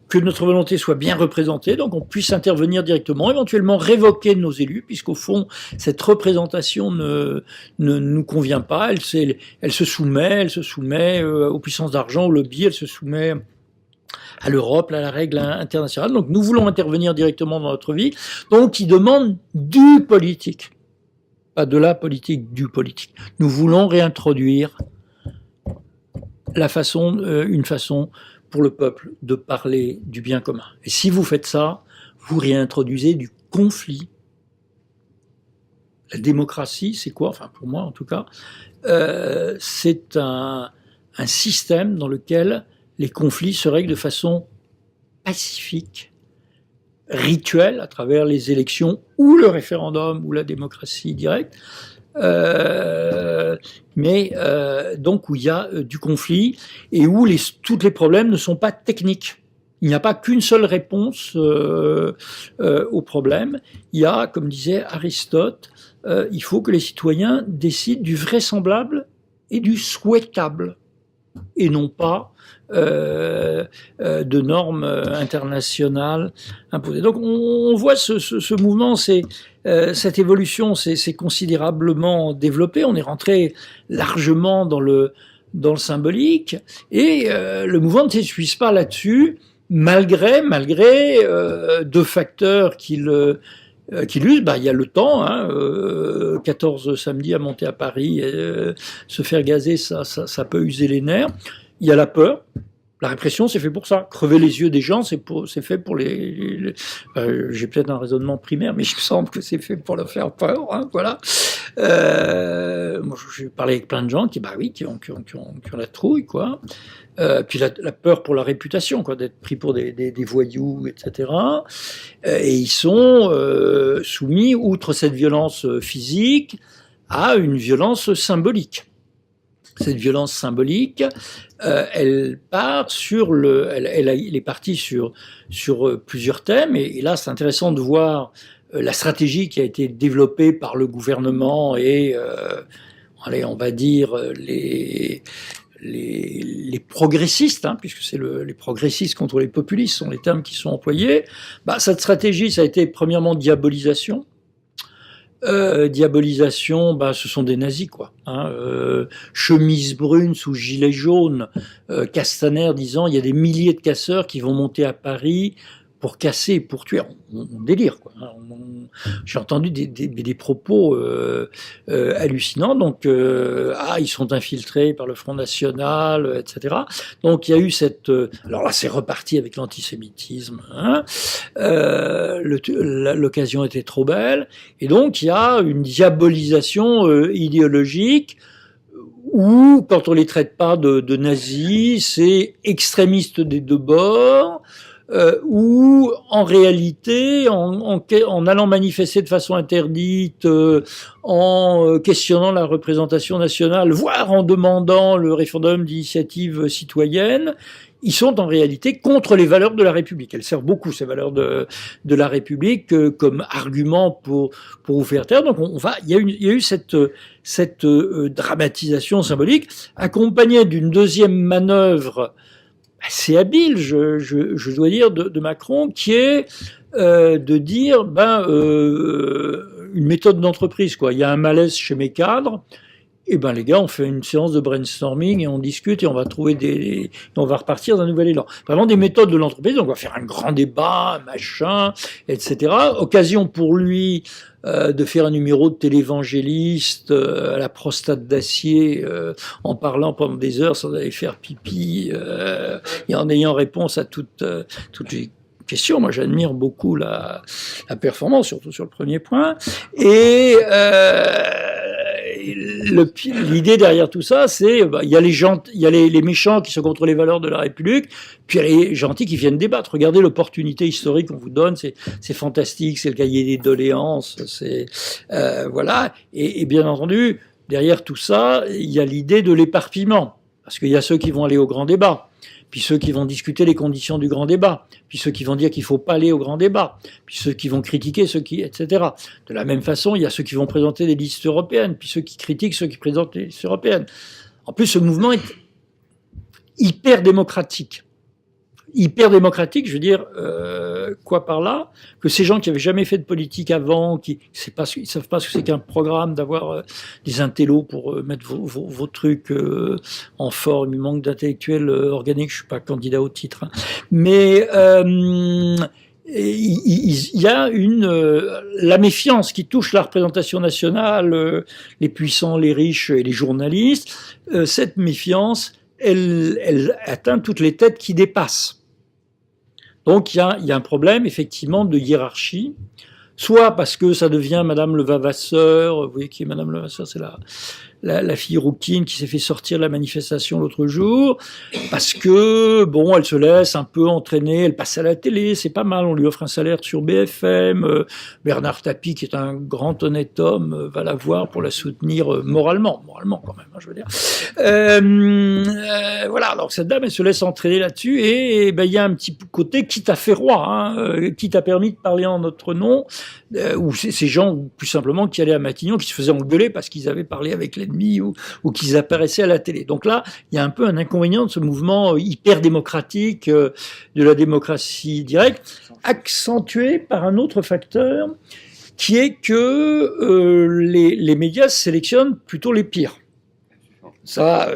[SPEAKER 2] que notre volonté soit bien représentée, donc on puisse intervenir directement, éventuellement révoquer nos élus, puisqu'au fond, cette représentation ne nous convient pas, elle se soumet aux puissances d'argent, au lobby, elle se soumet à l'Europe, à la règle internationale. Donc nous voulons intervenir directement dans notre vie, donc ils demandent du politique, pas de la politique, du politique. Nous voulons réintroduire une façon pour le peuple de parler du bien commun. Et si vous faites ça, vous réintroduisez du conflit. La démocratie, c'est quoi? Enfin, pour moi, en tout cas, c'est un système dans lequel les conflits se règlent de façon pacifique, rituelle, à travers les élections ou le référendum ou la démocratie directe, donc où il y a du conflit et où tous les problèmes ne sont pas techniques. Il n'y a pas qu'une seule réponse au problème. Il y a, comme disait Aristote, il faut que les citoyens décident du vraisemblable et du souhaitable, et non pas de normes internationales imposées. Donc on voit ce mouvement, cette évolution s'est considérablement développée. On est rentré largement dans le symbolique, et le mouvement ne s'épuise pas là-dessus, malgré 2 facteurs qui l'usent. Il y a le temps, 14 samedis à monter à Paris, se faire gazer, ça peut user les nerfs. Il y a la peur La répression, c'est fait pour ça. Crever les yeux des gens, c'est fait pour j'ai peut-être un raisonnement primaire, mais il me semble que c'est fait pour leur faire peur. Hein, voilà. Moi, j'ai parlé avec plein de gens qui ont la trouille, quoi. Puis la peur pour la réputation, quoi, d'être pris pour des voyous, etc. Et ils sont soumis, outre cette violence physique, à une violence symbolique. Cette violence symbolique, elle est partie sur plusieurs thèmes, et là c'est intéressant de voir la stratégie qui a été développée par le gouvernement et on va dire les progressistes, hein, puisque c'est les progressistes contre les populistes sont les termes qui sont employés. Cette stratégie, ça a été premièrement diabolisation. Ce sont des nazis, quoi. Hein, chemise brune sous gilet jaune, Castaner disant il y a des milliers de casseurs qui vont monter à Paris pour casser, pour tuer. On délire, quoi. J'ai entendu des propos hallucinants. Donc, ils sont infiltrés par le Front National, etc. Donc, il y a eu cette... alors là, c'est reparti avec l'antisémitisme. Hein. L'occasion était trop belle. Et donc, il y a une diabolisation idéologique où, quand on les traite pas de nazis, c'est extrémiste des deux bords, où en réalité, en allant manifester de façon interdite, en questionnant la représentation nationale, voire en demandant le référendum d'initiative citoyenne, ils sont en réalité contre les valeurs de la République. Elles servent beaucoup, ces valeurs de la République, comme argument pour vous faire taire. Donc il y a eu cette dramatisation symbolique, accompagnée d'une deuxième manœuvre assez habile, je dois dire, de Macron, qui est de dire une méthode d'entreprise, quoi. Il y a un malaise chez mes cadres, et les gars, on fait une séance de brainstorming et on discute et on va trouver on va repartir d'un nouvel élan. Vraiment des méthodes de l'entreprise, donc on va faire un grand débat, machin, etc. Occasion pour lui de faire un numéro de télévangéliste à la prostate d'acier, en parlant pendant des heures sans aller faire pipi, et en ayant réponse à toutes les questions. Moi, j'admire beaucoup la performance, surtout sur le premier point. Et l'idée derrière tout ça, c'est il y a les méchants qui sont contre les valeurs de la République, puis il y a les gentils qui viennent débattre. Regardez l'opportunité historique qu'on vous donne, c'est fantastique, c'est le cahier des doléances, c'est voilà. Et bien entendu, derrière tout ça, il y a l'idée de l'éparpillement, parce qu'il y a ceux qui vont aller au grand débat, puis ceux qui vont discuter les conditions du grand débat, puis ceux qui vont dire qu'il ne faut pas aller au grand débat, puis ceux qui vont critiquer, etc. De la même façon, il y a ceux qui vont présenter des listes européennes, puis ceux qui critiquent ceux qui présentent les listes européennes. En plus, ce mouvement est hyper démocratique. Hyper démocratique, je veux dire, quoi par là? Que ces gens qui avaient jamais fait de politique avant, ils savent pas ce que c'est qu'un programme, d'avoir des intellos pour mettre vos trucs en forme. Il manque d'intellectuels organiques, je suis pas candidat au titre. Hein. Mais il y a la méfiance qui touche la représentation nationale, les puissants, les riches et les journalistes. Cette méfiance, elle atteint toutes les têtes qui dépassent. Donc il y a un problème effectivement de hiérarchie, soit parce que ça devient Madame Levavasseur, vous voyez qui est Madame Levavasseur, c'est la fille rouquine qui s'est fait sortir de la manifestation l'autre jour, parce que, elle se laisse un peu entraîner, elle passe à la télé, c'est pas mal, on lui offre un salaire sur BFM, Bernard Tapie, qui est un grand honnête homme, va la voir pour la soutenir moralement quand même, hein, je veux dire. Voilà, alors cette dame, elle se laisse entraîner là-dessus, et il y a un petit côté qui t'a fait roi, hein, qui t'a permis de parler en notre nom, ou ces gens, plus simplement, qui allaient à Matignon, qui se faisaient engueuler parce qu'ils avaient parlé avec l'ennemi, ou qu'ils apparaissaient à la télé. Donc là, il y a un peu un inconvénient de ce mouvement hyper démocratique de la démocratie directe, accentué par un autre facteur, qui est que les médias sélectionnent plutôt les pires. Ça,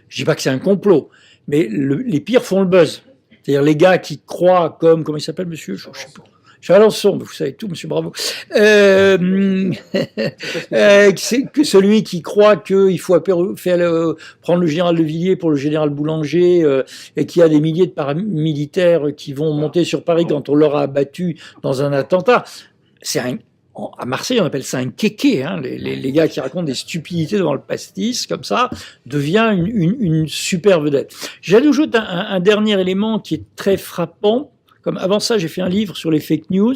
[SPEAKER 2] je dis pas que c'est un complot, mais les pires font le buzz. C'est-à-dire les gars qui croient comment il s'appelle, monsieur, je sais pas. Alençon, vous savez tout, monsieur Bravo. C'est que celui qui croit qu'il faut prendre le général de Villiers pour le général Boulanger et qu'il y a des milliers de paramilitaires qui vont monter sur Paris quand on leur a abattu dans un attentat. À Marseille, on appelle ça un kéké, hein, les gars qui racontent des stupidités devant le pastis, comme ça, devient une super vedette. J'ajoute un dernier élément qui est très frappant. Comme avant ça, j'ai fait un livre sur les fake news.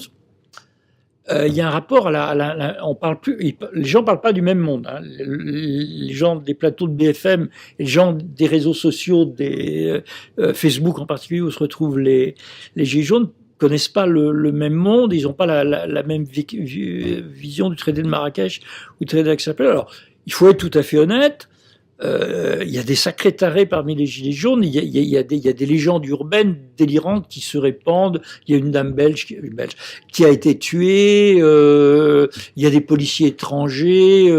[SPEAKER 2] Il y a un rapport on parle plus, les gens parlent pas du même monde. Hein. Les gens des plateaux de BFM, et les gens des réseaux sociaux, des Facebook en particulier, où se retrouvent les gilets jaunes, connaissent pas le même monde. Ils n'ont pas la même vision du traité de Marrakech ou du traité d'Aix-la-Chapelle. Alors, il faut être tout à fait honnête. Il y a des sacrés tarés parmi les gilets jaunes. Il y a des légendes urbaines délirantes qui se répandent. Il y a une dame belge qui a été tuée. Il y a des policiers étrangers.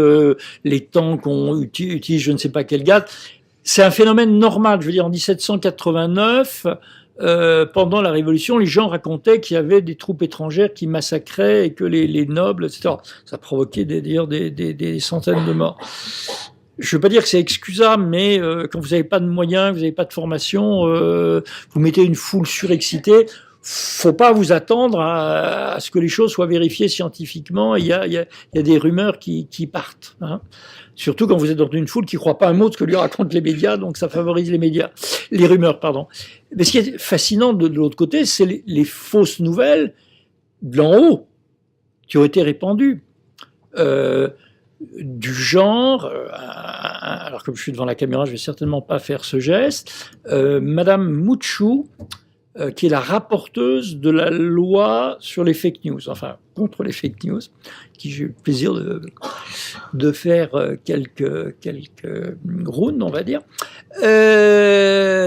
[SPEAKER 2] Les tanks utilisent je ne sais pas quel gaz. C'est un phénomène normal. Je veux dire, en 1789, pendant la Révolution, les gens racontaient qu'il y avait des troupes étrangères qui massacraient et que les nobles, etc. Ça provoquait d'ailleurs des centaines de morts. Je veux pas dire que c'est excusable, mais quand vous n'avez pas de moyens, vous n'avez pas de formation, vous mettez une foule surexcitée. Faut pas vous attendre à ce que les choses soient vérifiées scientifiquement. Il y a des rumeurs qui partent. Hein. Surtout quand vous êtes dans une foule qui croit pas un mot de ce que lui racontent les médias, donc ça favorise les rumeurs, pardon. Mais ce qui est fascinant de l'autre côté, c'est les fausses nouvelles de l'en haut qui ont été répandues. Du genre, alors comme je suis devant la caméra, je vais certainement pas faire ce geste, Madame Mouchou, qui est la rapporteuse de la loi sur les fake news, enfin contre les fake news, qui j'ai eu le plaisir de faire quelques rounds, on va dire.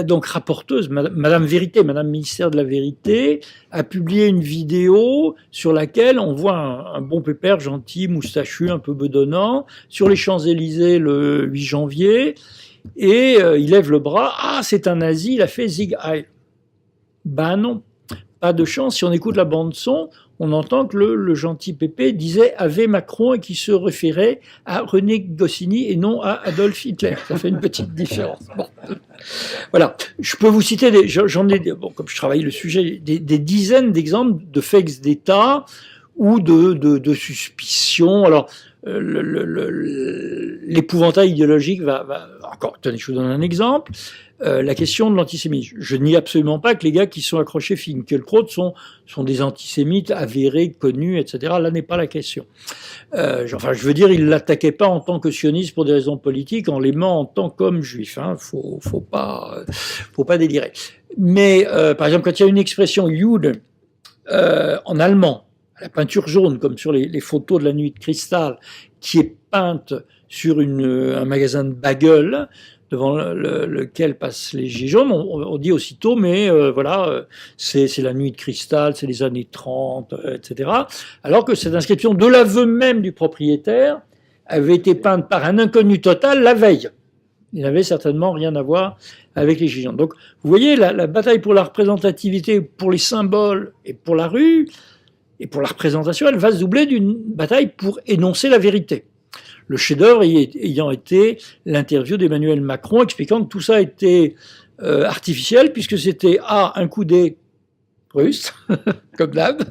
[SPEAKER 2] Donc rapporteuse, Madame Vérité, Madame Ministère de la Vérité, a publié une vidéo sur laquelle on voit un bon pépère gentil, moustachu, un peu bedonnant, sur les Champs-Élysées le 8 janvier, et il lève le bras, ah c'est un nazi, il a fait Sieg Heil. Ben non, pas de chance. Si on écoute la bande son, on entend que le gentil Pépé disait Ave Macron et qui se référait à René Goscinny et non à Adolf Hitler. Ça fait une petite différence. Bon. Voilà. Je peux vous citer j'en ai, bon, comme je travaille le sujet, des dizaines d'exemples de fakes d'État ou de suspicions. Alors, l'épouvantail idéologique va encore, tenez, je vous donne un exemple. La question de l'antisémitisme. Je nie absolument pas que les gars qui sont accrochés Finkielkraut sont des antisémites avérés, connus, etc. Là n'est pas la question. Enfin, je veux dire, ils l'attaquaient pas en tant que sionistes pour des raisons politiques, en l'aimant en tant qu'homme juif. Hein. Faut pas délirer. Mais par exemple, quand il y a une expression Jude en allemand, la peinture jaune, comme sur les photos de la nuit de cristal, qui est peinte sur un magasin de bagels, devant lequel passent les gilets jaunes, on dit aussitôt, mais voilà, c'est la nuit de cristal, c'est les années 30, etc. Alors que cette inscription, de l'aveu même du propriétaire, avait été peinte par un inconnu total la veille. Il n'avait certainement rien à voir avec les gilets jaunes. Donc, vous voyez, la bataille pour la représentativité, pour les symboles et pour la rue, et pour la représentation, elle va se doubler d'une bataille pour énoncer la vérité. Le chef-d'œuvre ayant été l'interview d'Emmanuel Macron expliquant que tout ça était artificiel puisque c'était un coup des Russes, comme d'hab,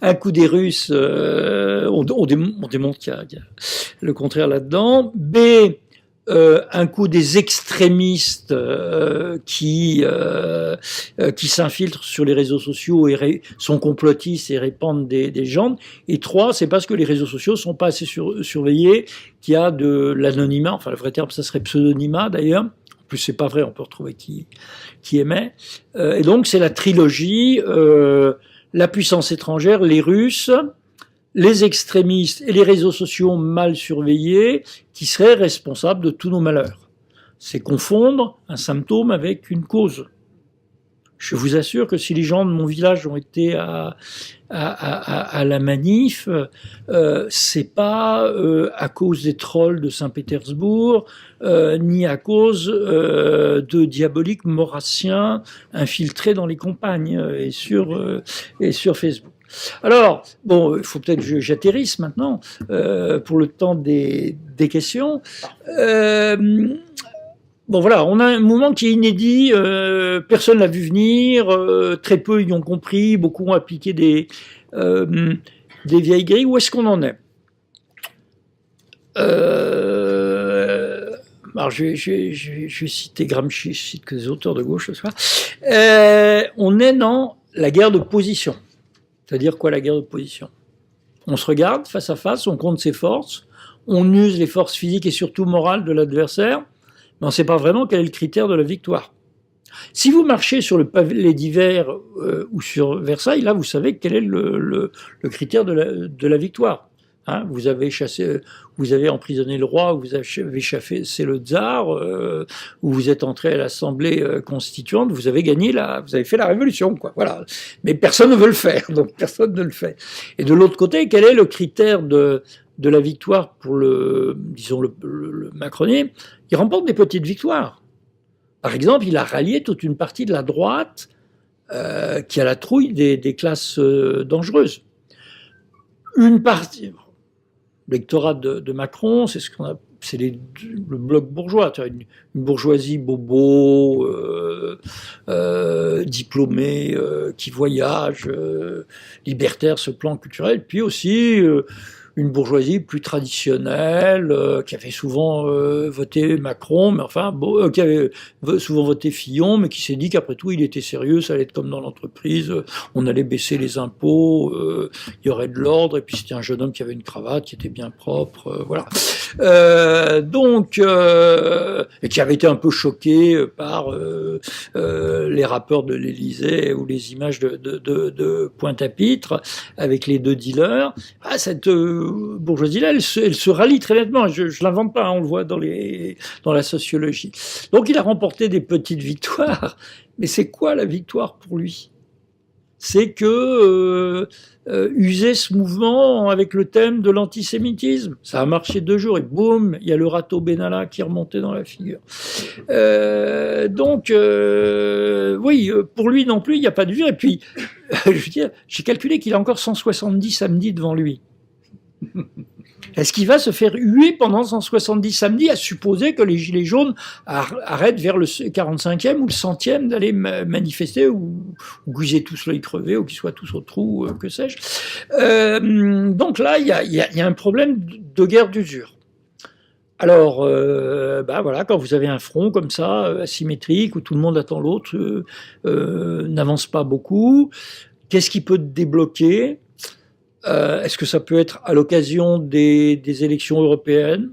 [SPEAKER 2] un coup des Russes, on démontre qu'il y a le contraire là-dedans, B, un coup des extrémistes qui s'infiltrent sur les réseaux sociaux et sont complotistes et répandent des légendes. Et 3, c'est parce que les réseaux sociaux sont pas assez surveillés qu'il y a de l'anonymat. Enfin, le vrai terme, ça serait pseudonymat d'ailleurs. En plus, c'est pas vrai, on peut retrouver qui émet. Et donc, c'est la trilogie, la puissance étrangère, les Russes, les extrémistes et les réseaux sociaux mal surveillés qui seraient responsables de tous nos malheurs. C'est confondre un symptôme avec une cause. Je vous assure que si les gens de mon village ont été à la manif, c'est pas à cause des trolls de Saint-Pétersbourg, ni à cause de diaboliques maurassiens infiltrés dans les campagnes et sur Facebook. Alors, bon, il faut peut-être que j'atterrisse maintenant pour le temps des questions. Bon, voilà, on a un mouvement qui est inédit, personne l'a vu venir, très peu y ont compris, beaucoup ont appliqué des vieilles grilles. Où est-ce qu'on en est? Alors, je vais citer Gramsci, je cite que des auteurs de gauche ce soir. On est dans la guerre de position. C'est-à-dire quoi, la guerre de position? On se regarde face à face, on compte ses forces, on use les forces physiques et surtout morales de l'adversaire, mais on ne sait pas vraiment quel est le critère de la victoire. Si vous marchez sur le palais d'hiver ou sur Versailles, là, vous savez quel est le critère de la victoire. Hein, vous avez emprisonné le roi, vous avez chassé le tsar, ou vous êtes entré à l'Assemblée constituante, vous avez gagné vous avez fait la révolution, quoi. Voilà. Mais personne ne veut le faire, donc personne ne le fait. Et de l'autre côté, quel est le critère de la victoire pour le macronien? Il remporte des petites victoires. Par exemple, il a rallié toute une partie de la droite qui a la trouille des classes dangereuses. Une partie, l'électorat de Macron, c'est le bloc bourgeois, une bourgeoisie bobo, diplômée, qui voyage, libertaire, ce plan culturel, puis aussi une bourgeoisie plus traditionnelle, qui avait souvent voté Macron, mais enfin, qui avait souvent voté Fillon, mais qui s'est dit qu'après tout, il était sérieux, ça allait être comme dans l'entreprise, on allait baisser les impôts, il y aurait de l'ordre, et puis c'était un jeune homme qui avait une cravate, qui était bien propre, voilà. Et qui avait été un peu choqué par les rappeurs de l'Élysée ou les images de Pointe-à-Pitre avec les deux dealers. Cette bourgeoisie-là, elle se rallie très nettement. Je l'invente pas, hein, on le voit dans la sociologie. Donc il a remporté des petites victoires, mais c'est quoi la victoire pour lui? C'est que user ce mouvement avec le thème de l'antisémitisme. Ça a marché 2 jours et boum, il y a le râteau Benalla qui est remonté dans la figure. Oui, pour lui non plus, il n'y a pas de vue. Et puis, je veux dire, j'ai calculé qu'il a encore 170 samedis devant lui. Est-ce qu'il va se faire huer pendant 170 samedis, à supposer que les Gilets jaunes arrêtent vers le 45e ou le 100e d'aller manifester, ou qu'ils aient tous l'œil crevé, ou qu'ils soient tous au trou, que sais-je. Donc là, il y a un problème de guerre d'usure. Alors, voilà, quand vous avez un front comme ça, asymétrique, où tout le monde attend l'autre, n'avance pas beaucoup, qu'est-ce qui peut débloquer ? Est-ce que ça peut être à l'occasion des élections européennes?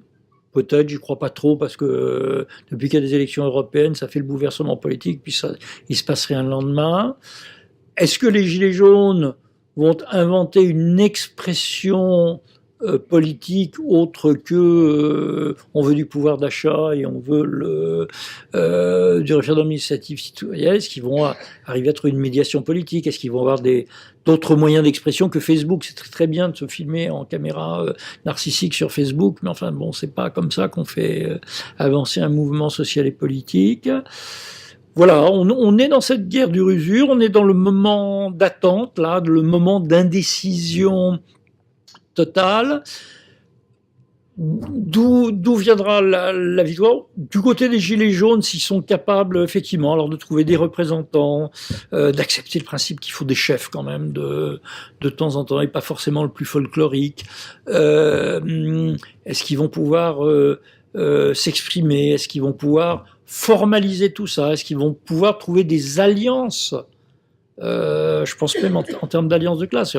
[SPEAKER 2] Peut-être, j'y crois pas trop, parce que depuis qu'il y a des élections européennes, ça fait le bouleversement politique, puis il se passe rien le lendemain. Est-ce que les Gilets jaunes vont inventer une expression politique autre que on veut du pouvoir d'achat et on veut du référendum initiative citoyenne? Est-ce qu'ils vont arriver à trouver une médiation politique? Est-ce qu'ils vont avoir d'autres moyens d'expression que Facebook? C'est très, très bien de se filmer en caméra narcissique sur Facebook, mais enfin bon, c'est pas comme ça qu'on fait avancer un mouvement social et politique. Voilà, on est dans cette guerre du usure, on est dans le moment d'attente, là, le moment d'indécision totale. D'où viendra la victoire? Du côté des Gilets jaunes, s'ils sont capables, effectivement, alors de trouver des représentants, d'accepter le principe qu'il faut des chefs quand même de temps en temps, et pas forcément le plus folklorique. Est-ce qu'ils vont pouvoir s'exprimer? Est-ce qu'ils vont pouvoir formaliser tout ça? Est-ce qu'ils vont pouvoir trouver des alliances? Je pense même en termes d'alliance de classe,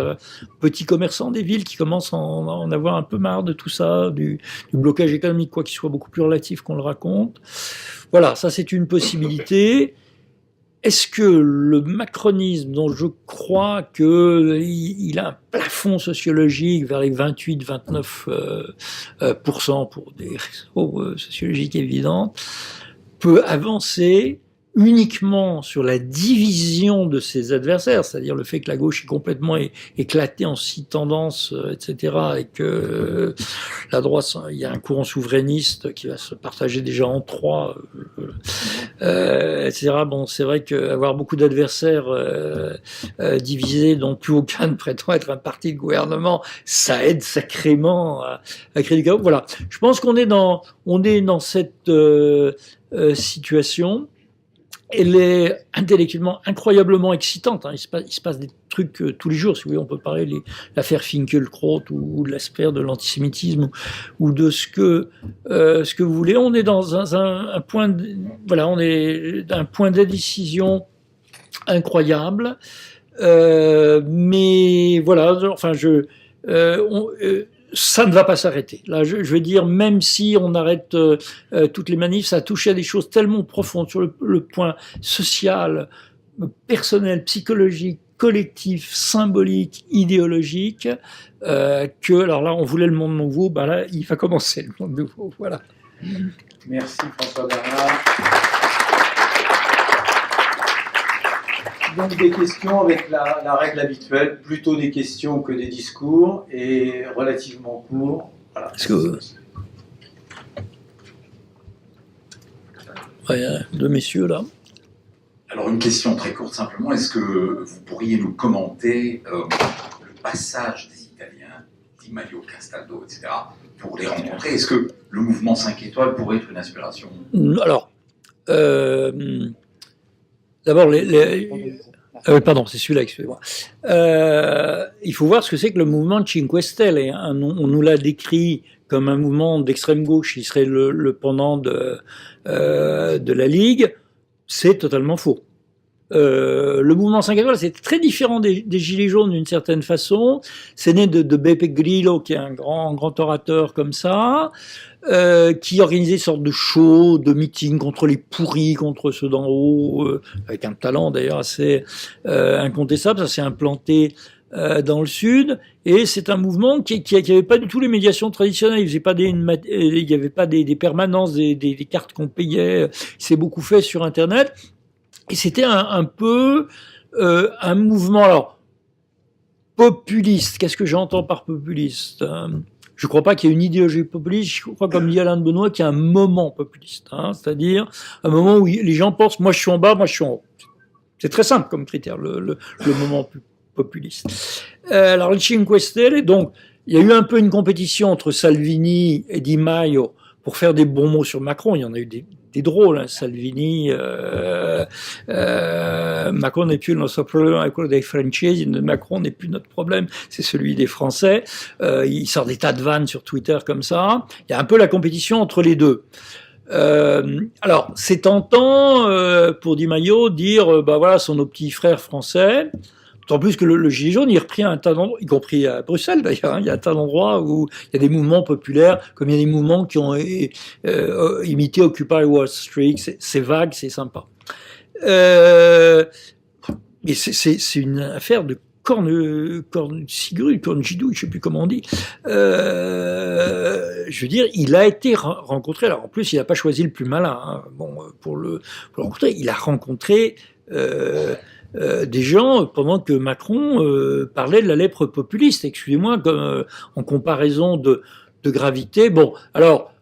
[SPEAKER 2] petits commerçants des villes qui commencent à en avoir un peu marre de tout ça, du blocage économique, quoi qu'il soit beaucoup plus relatif qu'on le raconte. Voilà, ça c'est une possibilité. Est-ce que le macronisme, dont je crois qu'il a un plafond sociologique vers les 28-29% pour des raisons sociologiques évidentes, peut avancer uniquement sur la division de ses adversaires, c'est-à-dire le fait que la gauche est complètement éclatée en 6 tendances, etc., et que la droite, il y a un courant souverainiste qui va se partager déjà en 3, etc. Bon, c'est vrai qu'avoir beaucoup d'adversaires divisés dont plus aucun ne prétend être un parti de gouvernement, ça aide sacrément à créer du chaos. Voilà, je pense qu'on est dans cette situation. Elle est intellectuellement incroyablement excitante. Hein. Il se passe des trucs tous les jours. Si vous voulez, on peut parler de l'affaire Finkielkraut ou de l'affaire de l'antisémitisme ou de ce que vous voulez. On est dans un point, on est d'un point d'indécision incroyable. Mais voilà, enfin, ça ne va pas s'arrêter. Là, je veux dire, même si on arrête toutes les manifs, ça a touché à des choses tellement profondes sur le point social, personnel, psychologique, collectif, symbolique, idéologique, que, alors là, on voulait le monde nouveau, ben là, il va commencer le monde nouveau, voilà.
[SPEAKER 1] Merci François Bernard. Donc des questions avec la règle habituelle, plutôt des questions que des discours, et relativement courts. Voilà.
[SPEAKER 2] Deux messieurs là.
[SPEAKER 5] Alors une question très courte simplement, est-ce que vous pourriez nous commenter le passage des Italiens, Di Maio, Castaldo, etc., pour les rencontrer? Est-ce que le mouvement 5 étoiles pourrait être une inspiration?
[SPEAKER 2] Alors, d'abord, pardon, c'est celui-là, excusez-moi. Il faut voir ce que c'est que le mouvement Cinque Stelle. On nous l'a décrit comme un mouvement d'extrême gauche, qui serait le pendant de la Ligue. C'est totalement faux. Le mouvement 5 étoiles, c'est très différent des Gilets jaunes d'une certaine façon. C'est né de Beppe Grillo, qui est un grand orateur comme ça, qui organisait une sorte de show, de meeting contre les pourris, contre ceux d'en haut, avec un talent d'ailleurs assez incontestable. Ça s'est implanté dans le sud, et c'est un mouvement qui avait pas du tout les médiations traditionnelles. Il y avait pas des permanences, des cartes qu'on payait. Il s'est beaucoup fait sur Internet. Et c'était un peu un mouvement, alors, populiste. Qu'est-ce que j'entends par populiste? Je ne crois pas qu'il y ait une idéologie populiste, je crois, comme dit Alain de Benoît, qu'il y a un moment populiste. C'est-à-dire un moment où les gens pensent, moi je suis en bas, moi je suis en haut. C'est très simple comme critère, le moment populiste. Alors, le Cinque Stelle, donc, il y a eu un peu une compétition entre Salvini et Di Maio pour faire des bons mots sur Macron. Il y en a eu des drôles, hein. Salvini, Macron n'est plus notre problème à cause des Francesi, Macron n'est plus notre problème, c'est celui des Français. Il sort des tas de vannes sur Twitter comme ça. Il y a un peu la compétition entre les deux. Alors, c'est tentant pour Di Maio dire, voilà, sont nos petits frères français. D'autant plus que le Gilet jaune, il reprit un tas d'endroits, y compris à Bruxelles d'ailleurs, hein, il y a un tas d'endroits où il y a des mouvements populaires, comme il y a des mouvements qui ont imité Occupy Wall Street, c'est vague, c'est sympa. Et c'est une affaire de corne-gidouille, je sais plus comment on dit. Je veux dire, il a été rencontré, alors en plus, il n'a pas choisi le plus malin, hein, pour le rencontrer, il a rencontré des gens pendant que Macron parlait de la lèpre populiste, excusez-moi, comme en comparaison de gravité. Bon, alors,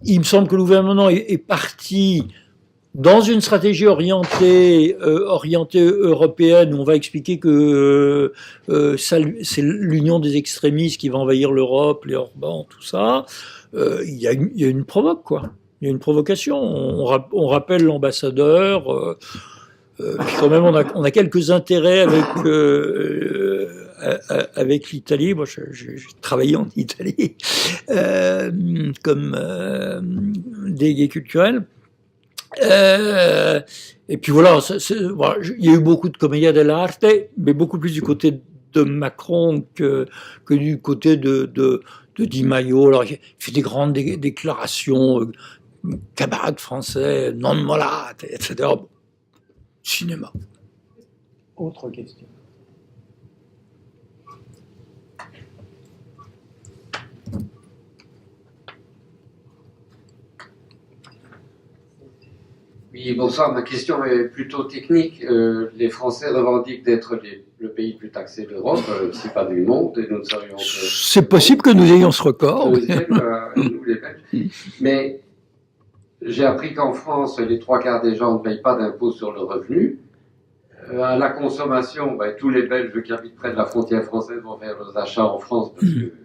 [SPEAKER 2] il me semble que le gouvernement est parti dans une stratégie orientée européenne, où on va expliquer que c'est l'union des extrémistes qui va envahir l'Europe, les Orbans, tout ça. Il y a une provoque, quoi. Il y a une provocation. On rappelle l'ambassadeur. Puis quand même, on a quelques intérêts avec l'Italie. Moi, j'ai travaillé en Italie comme délégué culturel. Et puis voilà, voilà, il y a eu beaucoup de commedia dell'arte, mais beaucoup plus du côté de Macron que du côté de Di Maio. Alors, il fait des grandes déclarations, camarades français, non molate, etc. Cinéma.
[SPEAKER 1] Autre question.
[SPEAKER 6] Oui, bonsoir. Ma question est plutôt technique. Les Français revendiquent d'être le pays le plus taxé d'Europe, si pas du monde, et nous ne serions que...
[SPEAKER 2] C'est possible que nous ayons ce record.
[SPEAKER 6] Deuxième, nous les Belges. Mais j'ai appris qu'en France, les 3/4 des gens ne payent pas d'impôt sur le revenu. À la consommation, tous les Belges qui habitent près de la frontière française vont faire leurs achats en France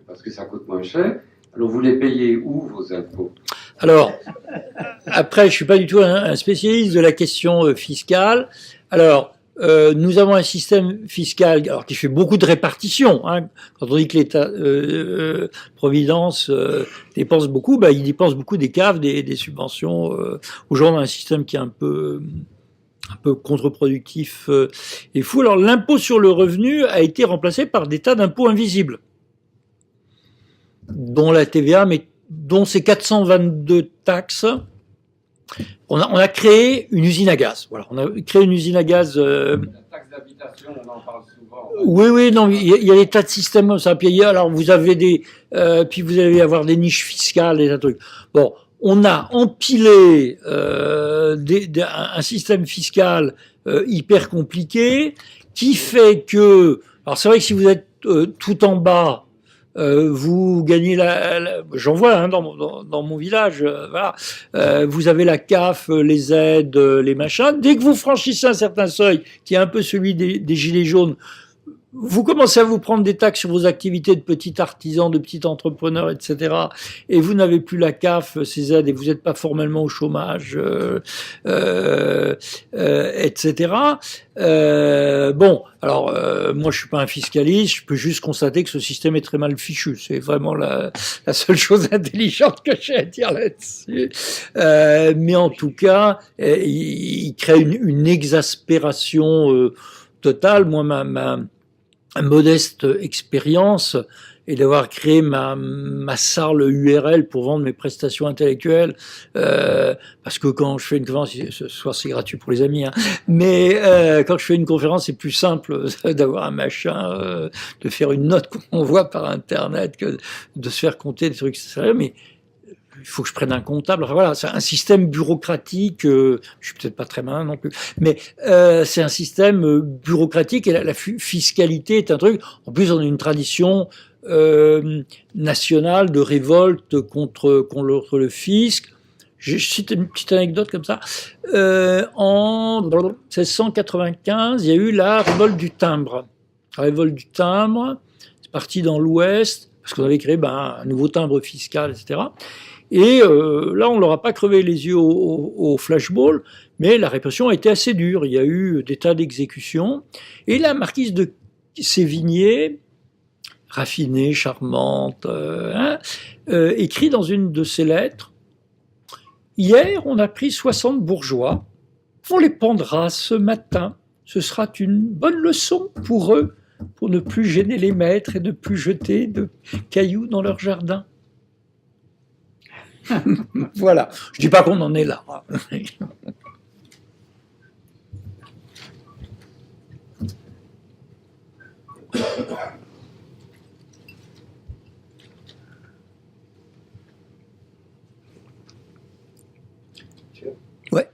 [SPEAKER 6] parce que ça coûte moins cher. Alors vous les payez où, vos impôts?
[SPEAKER 2] Alors, après, je suis pas du tout un spécialiste de la question fiscale. Alors, nous avons un système fiscal alors qui fait beaucoup de répartition. Hein. Quand on dit que l'État Providence dépense beaucoup, il dépense beaucoup des caves, des subventions. Aujourd'hui, on a un système qui est un peu contre-productif et fou. Alors, l'impôt sur le revenu a été remplacé par des tas d'impôts invisibles, dont la TVA, mais dont ces 422 taxes. On a créé une usine à gaz. Voilà, on a créé une usine à gaz.
[SPEAKER 6] La taxe d'habitation, on en parle souvent.
[SPEAKER 2] Oui, non, il y a des tas de systèmes comme ça. Puis alors vous avez puis vous allez avoir des niches fiscales et des trucs. Bon, on a empilé un système fiscal hyper compliqué qui fait que, alors c'est vrai que si vous êtes tout en bas, vous gagnez j'en vois hein, dans mon village, voilà. Vous avez la CAF, les aides, les machins. Dès que vous franchissez un certain seuil, qui est un peu celui des gilets jaunes, vous commencez à vous prendre des taxes sur vos activités de petits artisans, de petits entrepreneurs, etc. Et vous n'avez plus la CAF, ces aides, et vous n'êtes pas formellement au chômage, etc. Bon, alors moi je suis pas un fiscaliste, je peux juste constater que ce système est très mal fichu. C'est vraiment la seule chose intelligente que j'ai à dire là-dessus. Mais en tout cas, il crée une exaspération totale. Moi, ma modeste expérience et d'avoir créé ma SARL URL pour vendre mes prestations intellectuelles, parce que quand je fais une conférence, ce soir c'est gratuit pour les amis, hein, mais quand je fais une conférence, c'est plus simple d'avoir un machin, de faire une note qu'on voit par internet que de se faire compter des trucs sérieux, mais il faut que je prenne un comptable. Enfin, voilà, c'est un système bureaucratique. Je suis peut-être pas très malin non plus, mais c'est un système bureaucratique et la fiscalité est un truc. En plus, on a une tradition nationale de révolte contre le fisc. Je cite une petite anecdote comme ça. En 1695, il y a eu la révolte du timbre. La révolte du timbre, c'est parti dans l'Ouest parce qu'on avait créé un nouveau timbre fiscal, etc. Et là, on leur a pas crevé les yeux au flashball, mais la répression a été assez dure. Il y a eu des tas d'exécutions. Et la marquise de Sévigné, raffinée, charmante, écrit dans une de ses lettres « Hier, on a pris 60 bourgeois. On les pendra ce matin. Ce sera une bonne leçon pour eux, pour ne plus gêner les maîtres et ne plus jeter de cailloux dans leur jardin. » Voilà. Je dis pas qu'on en est là. Ouais.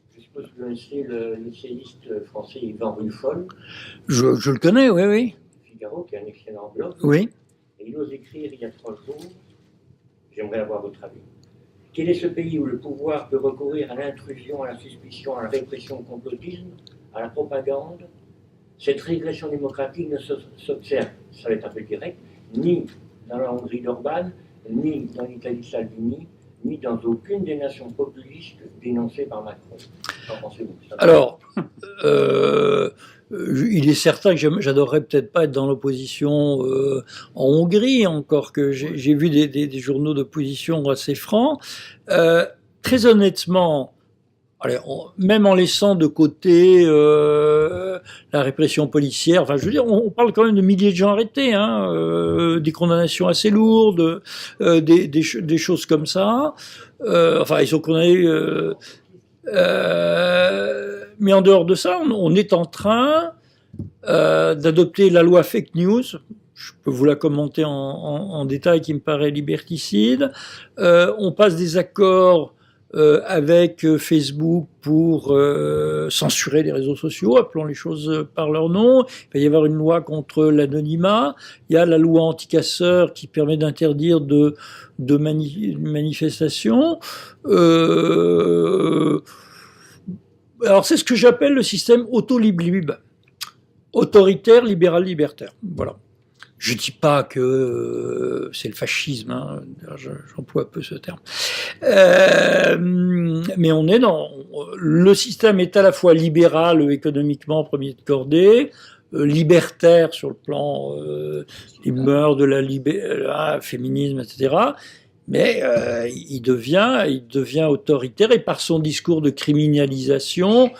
[SPEAKER 7] Je suppose que vous connaissez l'essayiste français Yvan Ruffol.
[SPEAKER 2] Je le connais, oui, oui.
[SPEAKER 7] Figaro, qui est un excellent blog.
[SPEAKER 2] Oui.
[SPEAKER 7] Et il ose écrire il y a 3 jours. J'aimerais avoir votre avis. Quel est ce pays où le pouvoir peut recourir à l'intrusion, à la suspicion, à la répression au complotisme, à la propagande? Cette régression démocratique ne s'observe, ça va être un peu direct, ni dans la Hongrie d'Orban, ni dans l'Italie de Salvini, ni dans aucune des nations populistes dénoncées par Macron. Qu'en pensez-vous?
[SPEAKER 2] Alors, il est certain que j'adorerais peut-être pas être dans l'opposition en Hongrie, encore que j'ai vu des journaux d'opposition assez francs. Très honnêtement, allez, même en laissant de côté la répression policière, enfin, je veux dire, on parle quand même de milliers de gens arrêtés, hein, des condamnations assez lourdes, des choses comme ça. Enfin, ils sont condamnés. Mais en dehors de ça, on est en train d'adopter la loi fake news. Je peux vous la commenter en détail, qui me paraît liberticide. On passe des accords avec Facebook pour censurer les réseaux sociaux, appelons les choses par leur nom. Il va y avoir une loi contre l'anonymat. Il y a la loi anti-casseurs qui permet d'interdire de manifestations. Alors c'est ce que j'appelle le système auto-lib-lib, autoritaire, libéral, libertaire. Voilà. Je dis pas que c'est le fascisme, hein, j'emploie peu ce terme. Mais on est dans... Le système est à la fois libéral économiquement, premier de cordée, libertaire sur le plan des mœurs, de la féminisme, etc. Mais il devient autoritaire et par son discours de criminalisation...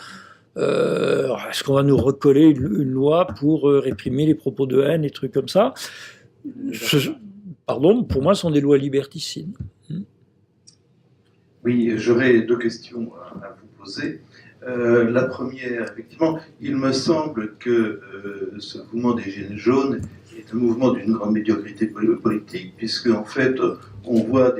[SPEAKER 2] est-ce qu'on va nous recoller une loi pour réprimer les propos de haine et trucs comme ça? Pardon, pour moi, ce sont des lois liberticides.
[SPEAKER 8] Oui, j'aurais deux questions à vous poser. La première, effectivement, il me semble que ce mouvement des Gilets jaunes est un mouvement d'une grande médiocrité politique, puisque en fait, on voit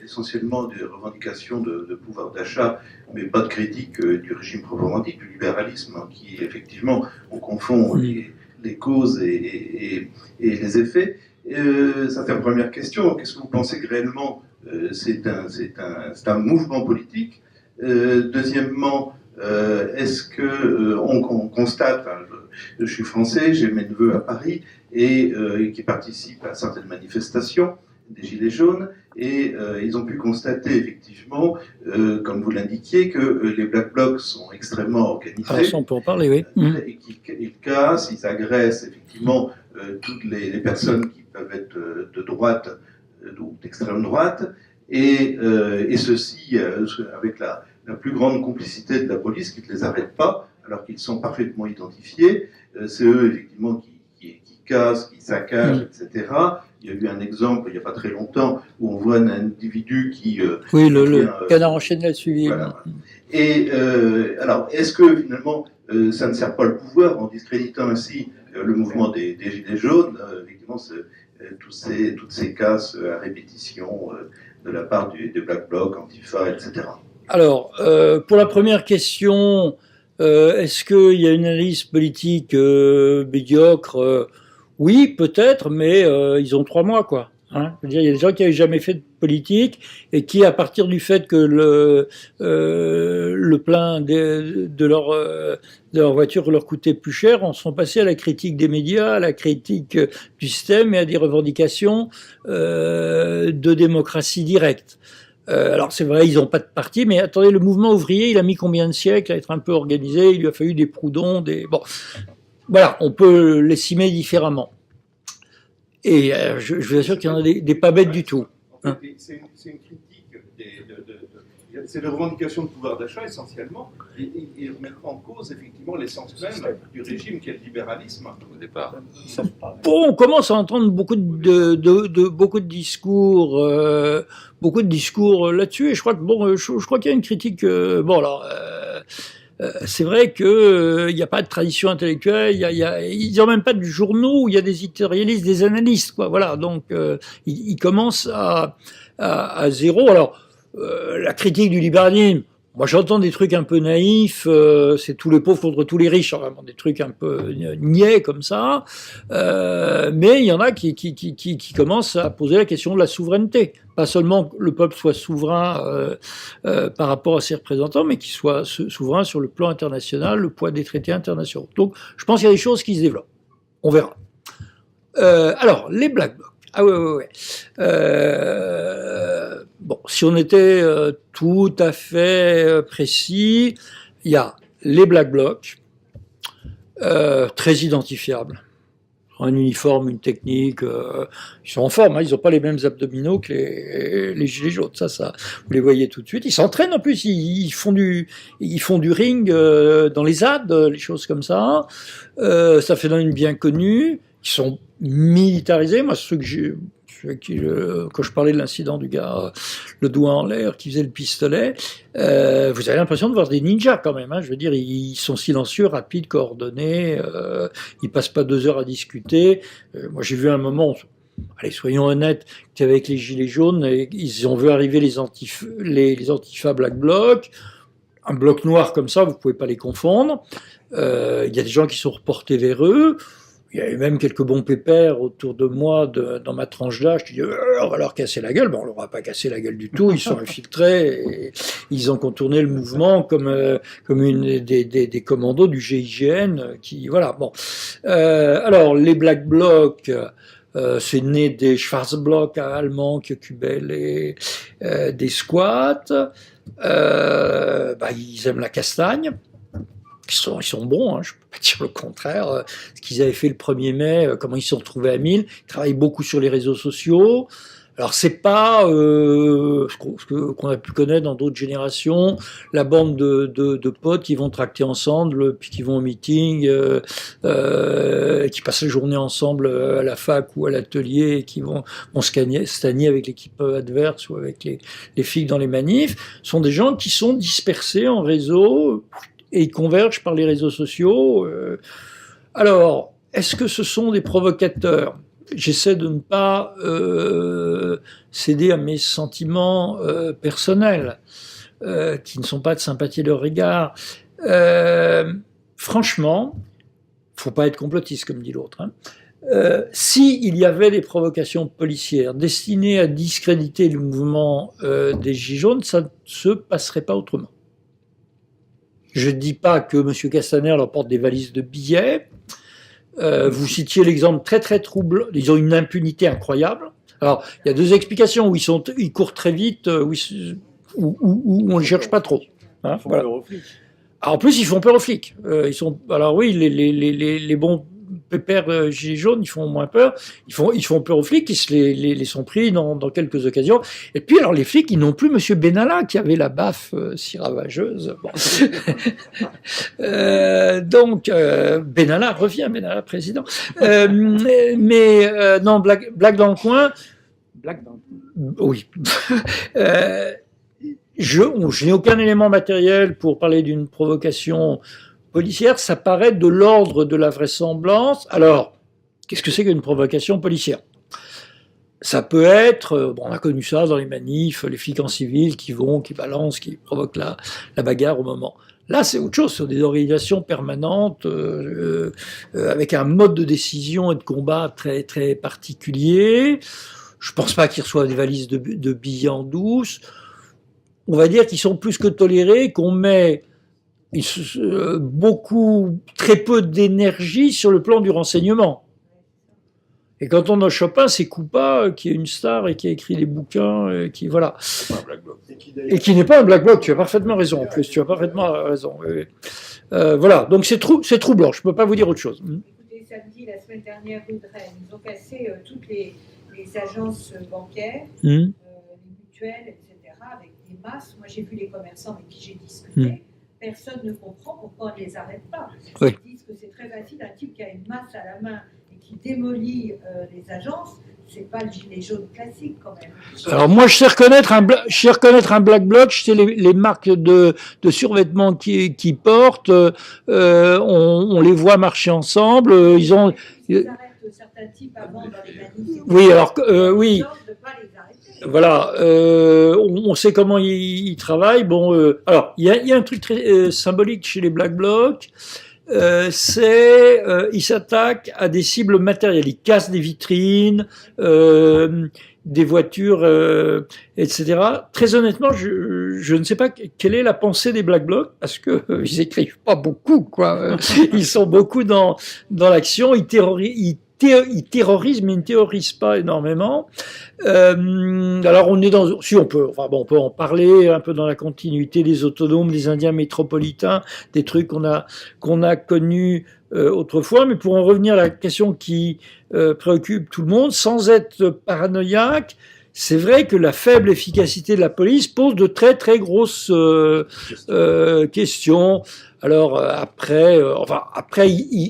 [SPEAKER 8] essentiellement des revendications de pouvoir d'achat, mais pas de critique du régime proprement dit, du libéralisme, hein, qui effectivement, on confond les causes et les effets. Ça fait une première question. Qu'est-ce que vous pensez que réellement c'est un mouvement politique? Deuxièmement, est-ce que on constate, enfin, je suis français, j'ai mes neveux à Paris et qui participent à certaines manifestations des Gilets jaunes, et ils ont pu constater effectivement, comme vous l'indiquiez, que les Black Blocs sont extrêmement organisés.
[SPEAKER 2] Alors ça, on peut en parler, oui.
[SPEAKER 8] Et qu'ils cassent, ils agressent effectivement toutes les personnes qui peuvent être de droite ou d'extrême droite, et ceci avec la plus grande complicité de la police qui ne les arrête pas, alors qu'ils sont parfaitement identifiés. C'est eux effectivement qui cassent, qui saccagent, etc. Il y a eu un exemple il n'y a pas très longtemps où on voit un individu qui...
[SPEAKER 2] oui, le canard enchaîné l'a suivi.
[SPEAKER 8] Voilà. Et alors, est-ce que finalement ça ne sert pas le pouvoir en discréditant ainsi le mouvement des Gilets jaunes, effectivement, toutes ces casses à répétition de la part des Black Blocs, Antifa, etc.
[SPEAKER 2] Alors, pour la première question, est-ce qu'il y a une analyse politique médiocre? Oui, peut-être, mais ils ont 3 mois, quoi. Hein, je veux dire, il y a des gens qui n'avaient jamais fait de politique et qui, à partir du fait que le plein de leur voiture leur coûtait plus cher, en sont passés à la critique des médias, à la critique du système et à des revendications de démocratie directe. Alors c'est vrai, ils n'ont pas de parti, mais attendez, le mouvement ouvrier, il a mis combien de siècles à être un peu organisé? Il lui a fallu des Proudhon, bon, voilà, on peut l'estimer différemment. Et je vous assure qu'il y en a des pas bêtes du tout.
[SPEAKER 9] En fait, c'est une critique c'est des revendications de pouvoir d'achat essentiellement, et remettre en cause effectivement l'essence même du régime qui est le libéralisme au départ.
[SPEAKER 2] Bon, on commence à entendre beaucoup de discours là-dessus, et je crois que je crois qu'il y a une critique. C'est vrai que il n'y a pas de tradition intellectuelle, ils n'ont même pas de journaux où il y a des éditorialistes, des analystes, quoi. Voilà, donc ils commencent à zéro. Alors la critique du libéralisme, moi j'entends des trucs un peu naïfs, c'est tous les pauvres contre tous les riches, vraiment des trucs un peu niais comme ça. Mais il y en a qui commencent à poser la question de la souveraineté. Pas seulement que le peuple soit souverain par rapport à ses représentants, mais qu'il soit souverain sur le plan international, le poids des traités internationaux. Donc je pense qu'il y a des choses qui se développent. On verra. Alors, les Black Blocs. Ah ouais. Bon, si on était tout à fait précis, il y a les Black Blocs, très identifiables. Un uniforme, une technique, ils sont en forme, hein, ils n'ont pas les mêmes abdominaux que les gilets jaunes, ça, vous les voyez tout de suite. Ils s'entraînent en plus, ils font du ring dans les ZAD, les choses comme ça. Ça fait phénomène bien connu. Ils sont militarisés. Moi, quand je parlais de l'incident du gars, le doigt en l'air, qui faisait le pistolet, vous avez l'impression de voir des ninjas quand même. Hein, je veux dire, ils sont silencieux, rapides, coordonnés. Ils passent pas 2 heures à discuter. Moi, j'ai vu un moment, allez, soyons honnêtes, qu'avec les Gilets jaunes, ils ont vu arriver les Antifa Black Bloc, un bloc noir comme ça, vous pouvez pas les confondre. Il y a des gens qui sont reportés vers eux. Il y avait même quelques bons pépères autour de moi, dans ma tranche d'âge, qui disaient on va leur casser la gueule. Ben, on leur a pas cassé la gueule du tout. Ils sont infiltrés et ils ont contourné le mouvement comme des commandos du GIGN qui voilà. Bon, alors les Black Blocs. C'est né des Schwarzblocs allemands qui occupaient des squats. Ils aiment la castagne. Ils sont bons, hein, je peux pas dire le contraire. Ce qu'ils avaient fait le 1er mai, comment ils se sont retrouvés à 1000. Ils travaillent beaucoup sur les réseaux sociaux. Alors c'est pas ce qu'on a pu connaître dans d'autres générations, la bande de potes qui vont tracter ensemble, puis qui vont au meeting, qui passent la journée ensemble à la fac ou à l'atelier, et qui vont stagner avec l'équipe adverse ou avec les filles dans les manifs. Ce sont des gens qui sont dispersés en réseau et ils convergent par les réseaux sociaux. Alors, est-ce que ce sont des provocateurs ? J'essaie de ne pas céder à mes sentiments personnels, qui ne sont pas de sympathie à leur égard. Franchement, faut pas être complotiste, comme dit l'autre. S'il y avait des provocations policières destinées à discréditer le mouvement des Gilets jaunes, ça ne se passerait pas autrement. Je ne dis pas que M. Castaner leur porte des valises de billets. Vous citiez l'exemple très très troublant. Ils ont une impunité incroyable. Alors, il y a deux explications où ils courent très vite, où on ne cherche pas trop. Hein,
[SPEAKER 4] Ils font
[SPEAKER 2] voilà.
[SPEAKER 4] peur aux flics.
[SPEAKER 2] Alors, en plus, ils font peur aux flics. Alors oui, les bons pépères gilets jaunes, ils font moins peur. Ils font peur aux flics, ils les sont pris dans quelques occasions. Et puis, alors, les flics, ils n'ont plus Monsieur Benalla, qui avait la baffe si ravageuse. Bon. Benalla revient, Benalla président. Non, blague dans le coin. Blague dans le coin. Oui. Je n'ai aucun élément matériel pour parler d'une provocation policière. Ça paraît de l'ordre de la vraisemblance. Alors, qu'est-ce que c'est qu'une provocation policière ? Ça peut être, on a connu ça dans les manifs, les flics en civil qui balancent, qui provoquent la bagarre au moment. Là, c'est autre chose, c'est des organisations permanentes, avec un mode de décision et de combat très, très particulier. Je pense pas qu'ils reçoivent des valises de billets en douce. On va dire qu'ils sont plus que tolérés, qu'on met très peu d'énergie sur le plan du renseignement. Et quand on a Chopin, c'est Coupa qui est une star et qui a écrit des bouquins, et qui voilà.
[SPEAKER 4] C'est pas un Black Bloc.
[SPEAKER 2] Et qui n'est pas un Black Bloc. Tu as parfaitement raison. En plus, tu as parfaitement raison. Voilà. Donc c'est troublant. Je peux pas vous dire autre chose.
[SPEAKER 10] Écoutez, samedi, la semaine dernière, rue de Rennes, ils ont cassé toutes les agences bancaires, les mutuelles, etc., avec des masses. Moi, j'ai vu les commerçants avec qui j'ai discuté. Personne ne comprend pourquoi on ne les arrête pas.
[SPEAKER 2] Oui.
[SPEAKER 10] Ils disent que c'est très facile, un type qui a une masse à la main et qui démolit les agences, c'est pas le gilet jaune classique quand même.
[SPEAKER 2] Alors moi, je sais reconnaître un Black Bloc, je sais les marques de survêtements qu'ils portent, on les voit marcher ensemble, ils ont...
[SPEAKER 10] Ils arrêtent certains types avant dans les manifs.
[SPEAKER 2] Oui, alors, oui.
[SPEAKER 10] De pas les arrêter.
[SPEAKER 2] Voilà, on sait comment ils travaillent. Bon, alors il y a un truc très symbolique chez les Black Blocs, ils s'attaquent à des cibles matérielles. Ils cassent des vitrines, des voitures, etc. Très honnêtement, je ne sais pas quelle est la pensée des Black Blocs, parce que ils écrivent pas beaucoup, quoi. Ils sont beaucoup dans l'action. Ils terrorisent, mais ils ne terrorisent pas énormément. Alors on est on peut en parler un peu dans la continuité des autonomes, des Indiens métropolitains, des trucs qu'on a connus autrefois. Mais pour en revenir à la question qui préoccupe tout le monde, sans être paranoïaque, c'est vrai que la faible efficacité de la police pose de très très grosses questions. Alors après,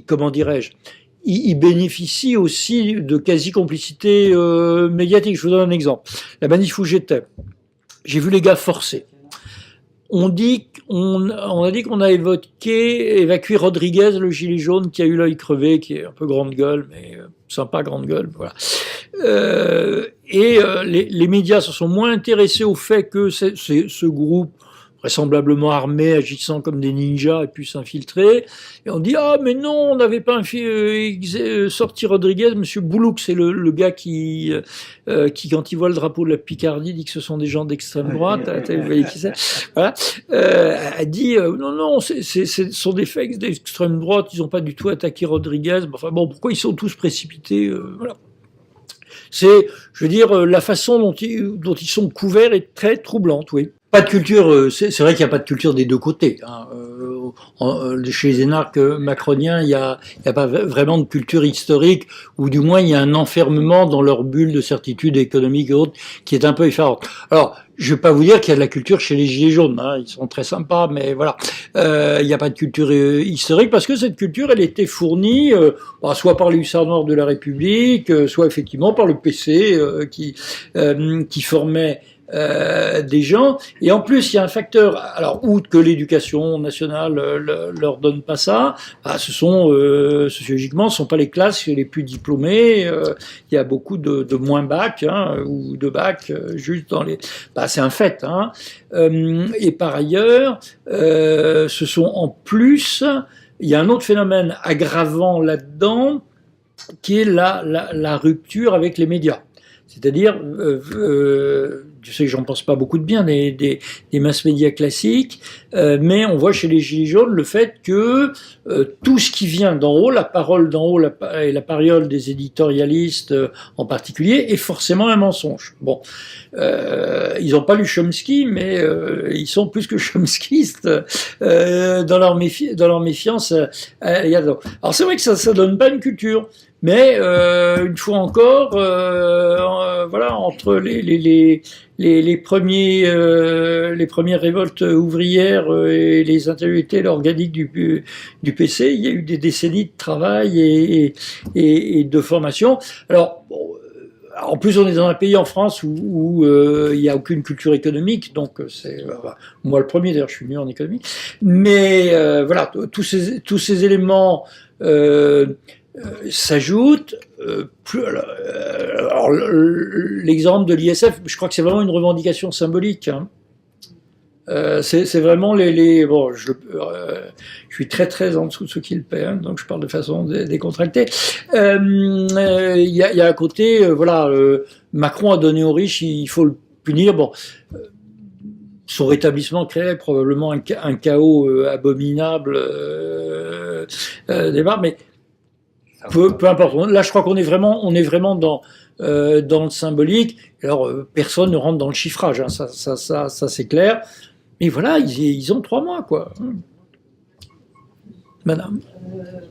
[SPEAKER 2] comment dirais-je? Il bénéficie aussi de quasi-complicité médiatique. Je vous donne un exemple. La manif où j'étais, j'ai vu les gars forcer. On a dit qu'on a évacué Rodriguez, le gilet jaune, qui a eu l'œil crevé, qui est un peu grande gueule, mais sympa grande gueule, voilà. Les médias se sont moins intéressés au fait que ce groupe vraisemblablement armés, agissant comme des ninjas, et pu s'infiltrer. Et on dit, ah, mais non, on n'avait pas sorti Rodriguez. Monsieur Boulouk, c'est le gars qui, quand il voit le drapeau de la Picardie, dit que ce sont des gens d'extrême droite. Vous voyez qui c'est? Voilà. A dit, non, ce sont des fakes d'extrême droite, ils n'ont pas du tout attaqué Rodriguez. Enfin bon, pourquoi ils sont tous précipités? Voilà. C'est, je veux dire, la façon dont ils sont couverts est très troublante, oui. Pas de culture, c'est vrai qu'il n'y a pas de culture des deux côtés. Hein. Chez les énarques macroniens, il y a pas vraiment de culture historique, ou du moins il y a un enfermement dans leur bulle de certitude économique et autres qui est un peu effarante. Alors, je vais pas vous dire qu'il y a de la culture chez les Gilets jaunes, hein, ils sont très sympas, mais voilà. Il n'y a pas de culture historique parce que cette culture, elle était fournie soit par les hussards noirs de la République, soit effectivement par le PC qui formait des gens, et en plus il y a un facteur, alors outre que l'éducation nationale leur donne pas ça, ce sont sociologiquement, ce sont pas les classes les plus diplômées, il y a beaucoup de moins bac, hein, ou de bac juste dans les, c'est un fait, hein. Et par ailleurs, ce sont en plus, il y a un autre phénomène aggravant là-dedans, qui est la rupture avec les médias. C'est-à-dire, je sais que j'en pense pas beaucoup de bien des mass médias classiques, mais on voit chez les Gilets jaunes le fait que tout ce qui vient d'en haut, la parole d'en haut et la parole des éditorialistes en particulier, est forcément un mensonge. Bon, ils n'ont pas lu Chomsky, mais ils sont plus que chomskistes dans leur méfiance. Alors c'est vrai que ça donne pas une culture. Mais une fois encore, voilà, entre les premières révoltes ouvrières et les intellectuels organiques du PC, il y a eu des décennies de travail et de formation. Alors, bon, en plus, on est dans un pays en France où il n'y a aucune culture économique, donc c'est moi le premier. D'ailleurs, je suis mieux en économie. Mais voilà, tous ces éléments. S'ajoute l'exemple de l'ISF, je crois que c'est vraiment une revendication symbolique, hein. C'est vraiment bon, je suis très en dessous de ceux qui le paient, hein, donc je parle de façon décontractée. Il y a à côté, voilà, Macron a donné aux riches, il faut le punir. Bon, son rétablissement créait probablement un chaos abominable débat, mais peu importe. Là, je crois qu'on est vraiment dans le symbolique. Alors, personne ne rentre dans le chiffrage, hein, ça c'est clair. Mais voilà, ils ont 3 mois, quoi. Madame.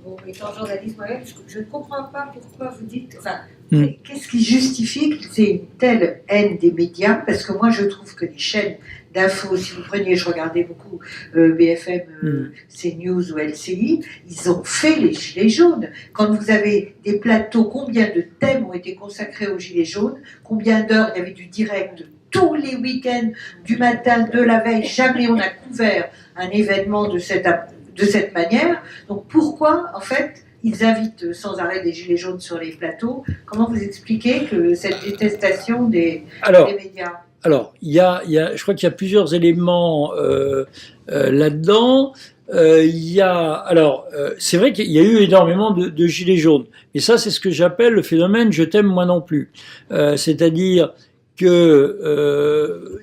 [SPEAKER 10] Bon, étant journaliste moi-même, je ne comprends pas pourquoi vous dites. Enfin, qu'est-ce qui justifie que c'est une telle haine des médias? Parce que moi, je trouve que les chaînes d'infos, si vous preniez, je regardais beaucoup BFM, CNews ou LCI, ils ont fait les Gilets jaunes. Quand vous avez des plateaux, combien de thèmes ont été consacrés aux Gilets jaunes? Combien d'heures il y avait du direct tous les week-ends, du matin, de la veille? Jamais on a couvert un événement de cette manière. Donc pourquoi, en fait, ils invitent sans arrêt des Gilets jaunes sur les plateaux? Comment vous expliquez que cette détestation des médias?
[SPEAKER 2] Alors, je crois qu'il y a plusieurs éléments là-dedans. C'est vrai qu'il y a eu énormément de Gilets jaunes. Et ça, c'est ce que j'appelle le phénomène « je t'aime, moi non plus ». C'est-à-dire que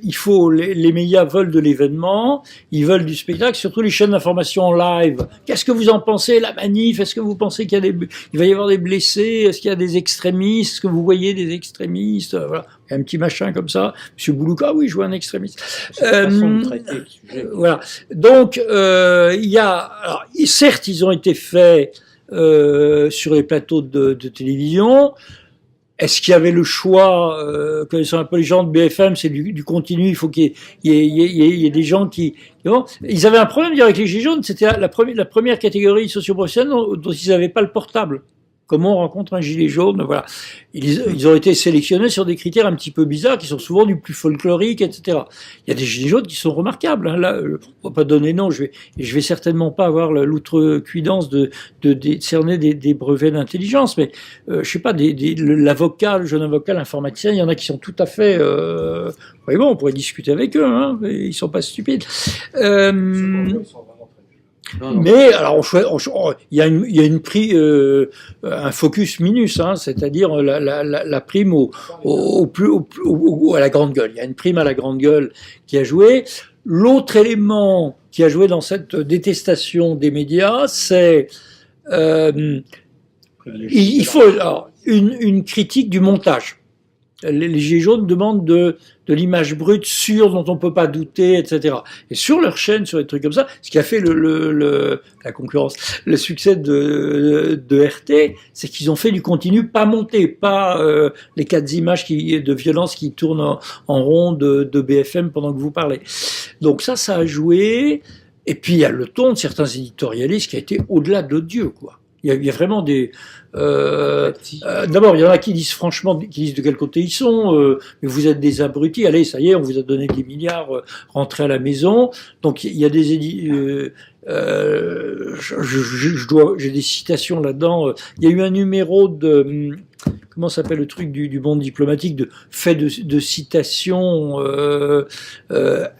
[SPEAKER 2] les médias veulent de l'événement, ils veulent du spectacle, surtout les chaînes d'information en live. Qu'est-ce que vous en pensez, la manif? Est-ce que vous pensez qu'il va y avoir des blessés? Est-ce qu'il y a des extrémistes? Est-ce que vous voyez des extrémistes? Voilà, il y a un petit machin comme ça. Monsieur Boulouk, ah oui, je vois un extrémiste. Voilà. Donc certes, ils ont été faits sur les plateaux de télévision. Est-ce qu'il y avait le choix, connaissant un peu les gens de BFM, c'est du continu, il faut qu'il y ait des gens qui... Bon, ils avaient un problème avec les Gilets jaunes, c'était la première catégorie socio-professionnelle dont ils n'avaient pas le portable. Comment on rencontre un gilet jaune? Voilà. Ils ont été sélectionnés sur des critères un petit peu bizarres, qui sont souvent du plus folklorique, etc. Il y a des gilets jaunes qui sont remarquables. Hein. Là, on va pas donner nom. Je vais certainement pas avoir l'outrecuidance de décerner des brevets d'intelligence, mais je sais pas, l'avocat, le jeune avocat, l'informaticien, il y en a qui sont tout à fait. Oui, bon, on pourrait discuter avec eux. Hein, ils sont pas stupides. Mais alors, il y a un focus minus, hein, c'est-à-dire la prime à la grande gueule. Il y a une prime à la grande gueule qui a joué. L'autre élément qui a joué dans cette détestation des médias, c'est il faut alors, une critique du montage. Les Gilets jaunes demandent de l'image brute sûre dont on peut pas douter, etc. Et sur leur chaîne, sur des trucs comme ça, ce qui a fait la concurrence, le succès de RT, c'est qu'ils ont fait du continu pas monté, pas les 4 images de violence qui tournent en rond de BFM pendant que vous parlez. Donc ça a joué. Et puis il y a le ton de certains éditorialistes qui a été au-delà de l'odieux, quoi. Il y a vraiment des... D'abord, il y en a qui disent franchement, qui disent de quel côté ils sont, mais vous êtes des abrutis, allez, ça y est, on vous a donné des milliards, rentrez à la maison. Donc il y a des... j'ai des citations là-dedans. Il y a eu un numéro de... Comment s'appelle le truc du monde diplomatique, de fait de citations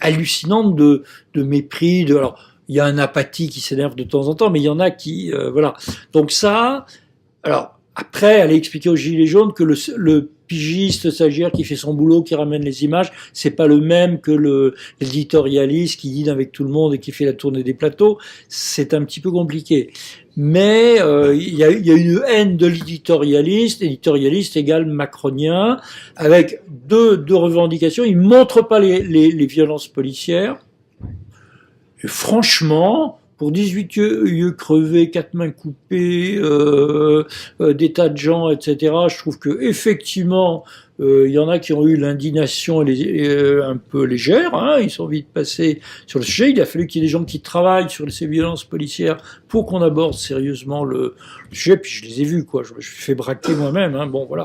[SPEAKER 2] hallucinantes de mépris, alors... Il y a un apathie qui s'énerve de temps en temps, mais il y en a qui... voilà. Donc ça... Alors, après, aller expliquer aux Gilets jaunes que le pigiste stagiaire qui fait son boulot, qui ramène les images, c'est pas le même que l'éditorialiste qui dîne avec tout le monde et qui fait la tournée des plateaux. C'est un petit peu compliqué. Mais il y a une haine de l'éditorialiste égale macronien, avec deux revendications. Il montre pas les violences policières. Et franchement, pour 18 yeux crevés, 4 mains coupées, des tas de gens, etc., je trouve que effectivement, il y en a qui ont eu l'indignation un peu légère, hein, ils sont vite passés sur le sujet. Il a fallu qu'il y ait des gens qui travaillent sur ces violences policières pour qu'on aborde sérieusement le sujet. Puis je les ai vus, quoi. Je me suis fait braquer moi-même. Hein, bon, voilà.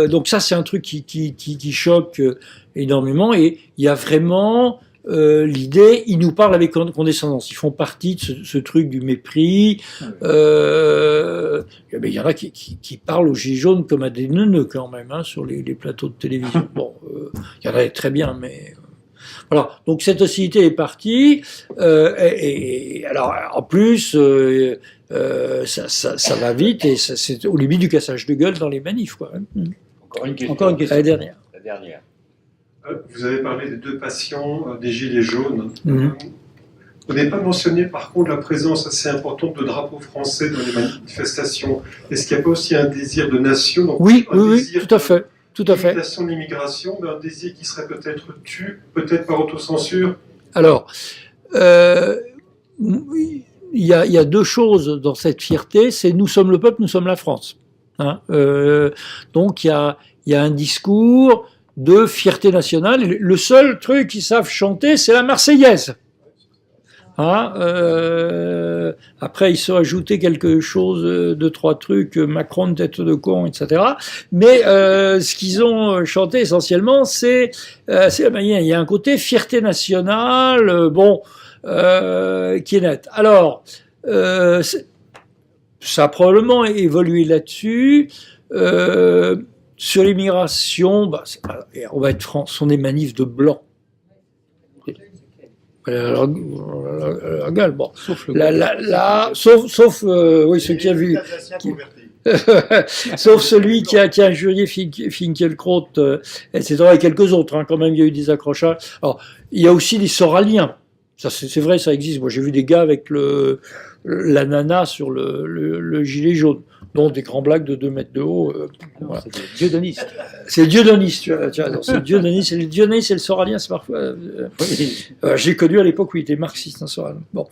[SPEAKER 2] Donc ça, c'est un truc qui choque énormément. Et il y a vraiment l'idée, ils nous parlent avec condescendance. Ils font partie de ce truc du mépris. Il y en a qui parlent aux Gilets jaunes comme à des neuneux quand même, hein, sur les plateaux de télévision. Bon, il y en a très bien, mais voilà. Donc cette hostilité est partie. Et alors, en plus, ça va vite et c'est au limite du cassage de gueule dans les manifs, quoi.
[SPEAKER 4] Encore une question.
[SPEAKER 2] La dernière.
[SPEAKER 11] Vous avez parlé des 2 patients des Gilets jaunes. Vous n'avez pas mentionné par contre la présence assez importante de drapeaux français dans les manifestations. Est-ce qu'il n'y a pas aussi un désir de nation, donc
[SPEAKER 2] oui, tout à fait. Tout à fait.
[SPEAKER 11] Limitation de l'immigration, mais un désir qui serait peut-être peut-être par autocensure.
[SPEAKER 2] Alors, il y a 2 choses dans cette fierté, c'est nous sommes le peuple, nous sommes la France. Hein, donc il y a un discours de fierté nationale. Le seul truc qu'ils savent chanter, c'est la Marseillaise. Hein, après, ils sont ajoutés quelque chose, 2-3 trucs, Macron, tête de con, etc. Mais ce qu'ils ont chanté essentiellement, il y a un côté fierté nationale, qui est net. Alors, ça a probablement évolué là-dessus. Sur l'immigration, on va être franc, ce sont des manifs de blancs. Bon. Sauf ceux qui a vu. Sauf celui qui a injurié Finkielkraut, etc. et quelques autres, hein, quand même, il y a eu des accrochages. Alors, il y a aussi des soraliens. Ça, c'est vrai, ça existe. Moi, j'ai vu des gars avec l'ananas sur le gilet jaune, dont des grands blagues de 2 mètres de haut. Voilà.
[SPEAKER 4] C'est Dieudonnis.
[SPEAKER 2] C'est Dieudonnis, tu vois, c'est Dieudonnis. Et le Dieudonnis et le soralien, c'est parfois... j'ai connu à l'époque où il était marxiste, un soralien. Bon.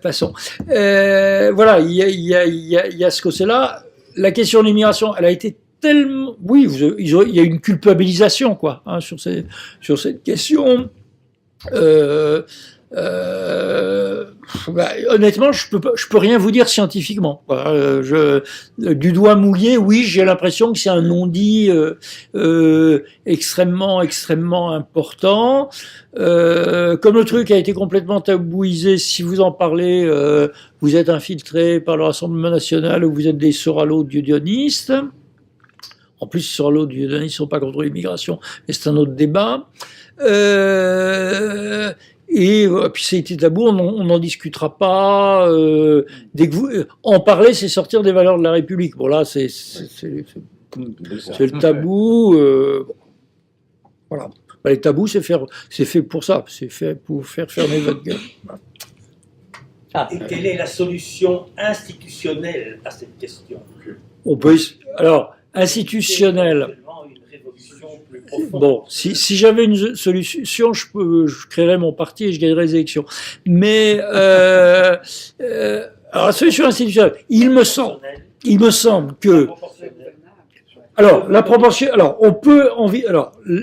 [SPEAKER 2] Passons. Voilà, il y a ce côté-là. La question de l'immigration, elle a été tellement... Oui, il y a une culpabilisation, quoi, hein, sur cette question. Honnêtement, je peux rien vous dire scientifiquement. Du doigt mouillé, oui, j'ai l'impression que c'est un non-dit extrêmement important. Comme le truc a été complètement tabouisé, si vous en parlez, vous êtes infiltré par le Rassemblement national ou vous êtes des soralo-diodionistes. En plus, sur l'eau du Dionis, ils ne sont pas contre l'immigration, mais c'est un autre débat. Et puis c'était tabou, on n'en discutera pas. Dès que vous en parler, c'est sortir des valeurs de la République. Bon là, c'est le tabou. Bon. Voilà. Les tabous, c'est fait pour ça. C'est fait pour faire fermer votre gueule.
[SPEAKER 12] Et quelle est la solution institutionnelle à cette question?
[SPEAKER 2] On peut alors institutionnelle. Bon, si j'avais une solution, je créerais mon parti et je gagnerais les élections. Mais alors la solution institutionnelle, il me semble que la proportion. Alors on peut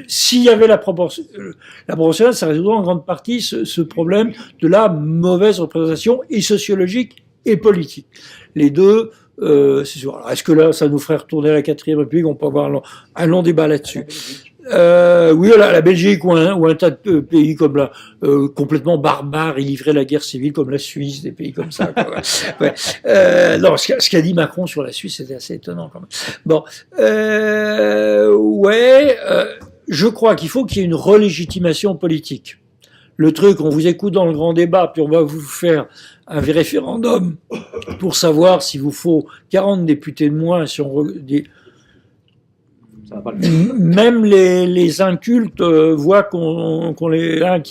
[SPEAKER 2] s'il y avait la proportionnelle, ça résoudrait en grande partie ce problème de la mauvaise représentation et sociologique et politique. Les deux. C'est sûr. Alors, est-ce que là, ça nous ferait retourner à la 4e République? On peut avoir un long débat là-dessus. Oui, la Belgique ou un tas de pays comme là, complètement barbares, ils livraient la guerre civile comme la Suisse, des pays comme ça. Quoi. Ouais. Non, ce qu'a dit Macron sur la Suisse, c'était assez étonnant quand même. Bon, je crois qu'il faut qu'il y ait une relégitimation politique. Le truc, on vous écoute dans le grand débat, puis on va vous faire un référendum pour savoir s'il vous faut 40 députés de moins. Si on même les incultes voient qu'il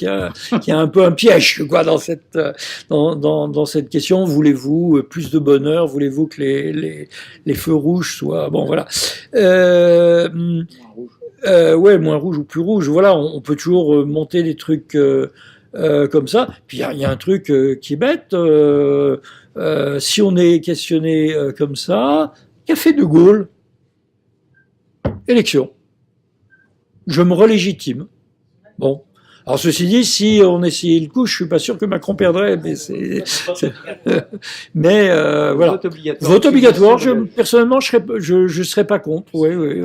[SPEAKER 2] y a un peu un piège quoi dans cette question. Voulez-vous plus de bonheur? Voulez-vous que les feux rouges soient bon voilà. Ouais, moins rouge ou plus rouge. Voilà, on peut toujours monter des trucs comme ça. Puis il y a un truc qui est bête. Si on est questionné comme ça, qu'a fait De Gaulle? Élection. Je me relégitime. Bon. Alors ceci dit, si on essayait le coup, je suis pas sûr que Macron perdrait, mais mais voilà. Vote obligatoire. Personnellement, je serais pas contre. Oui.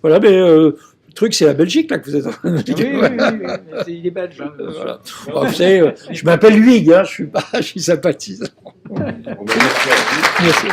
[SPEAKER 2] Voilà, mais le truc, c'est la Belgique, là, que vous êtes en train de dire.
[SPEAKER 4] Oui, il est belge. Hein,
[SPEAKER 2] voilà. Alors, vous savez, je m'appelle Huyghe, hein, je suis sympathisant.
[SPEAKER 3] Merci.
[SPEAKER 2] Merci.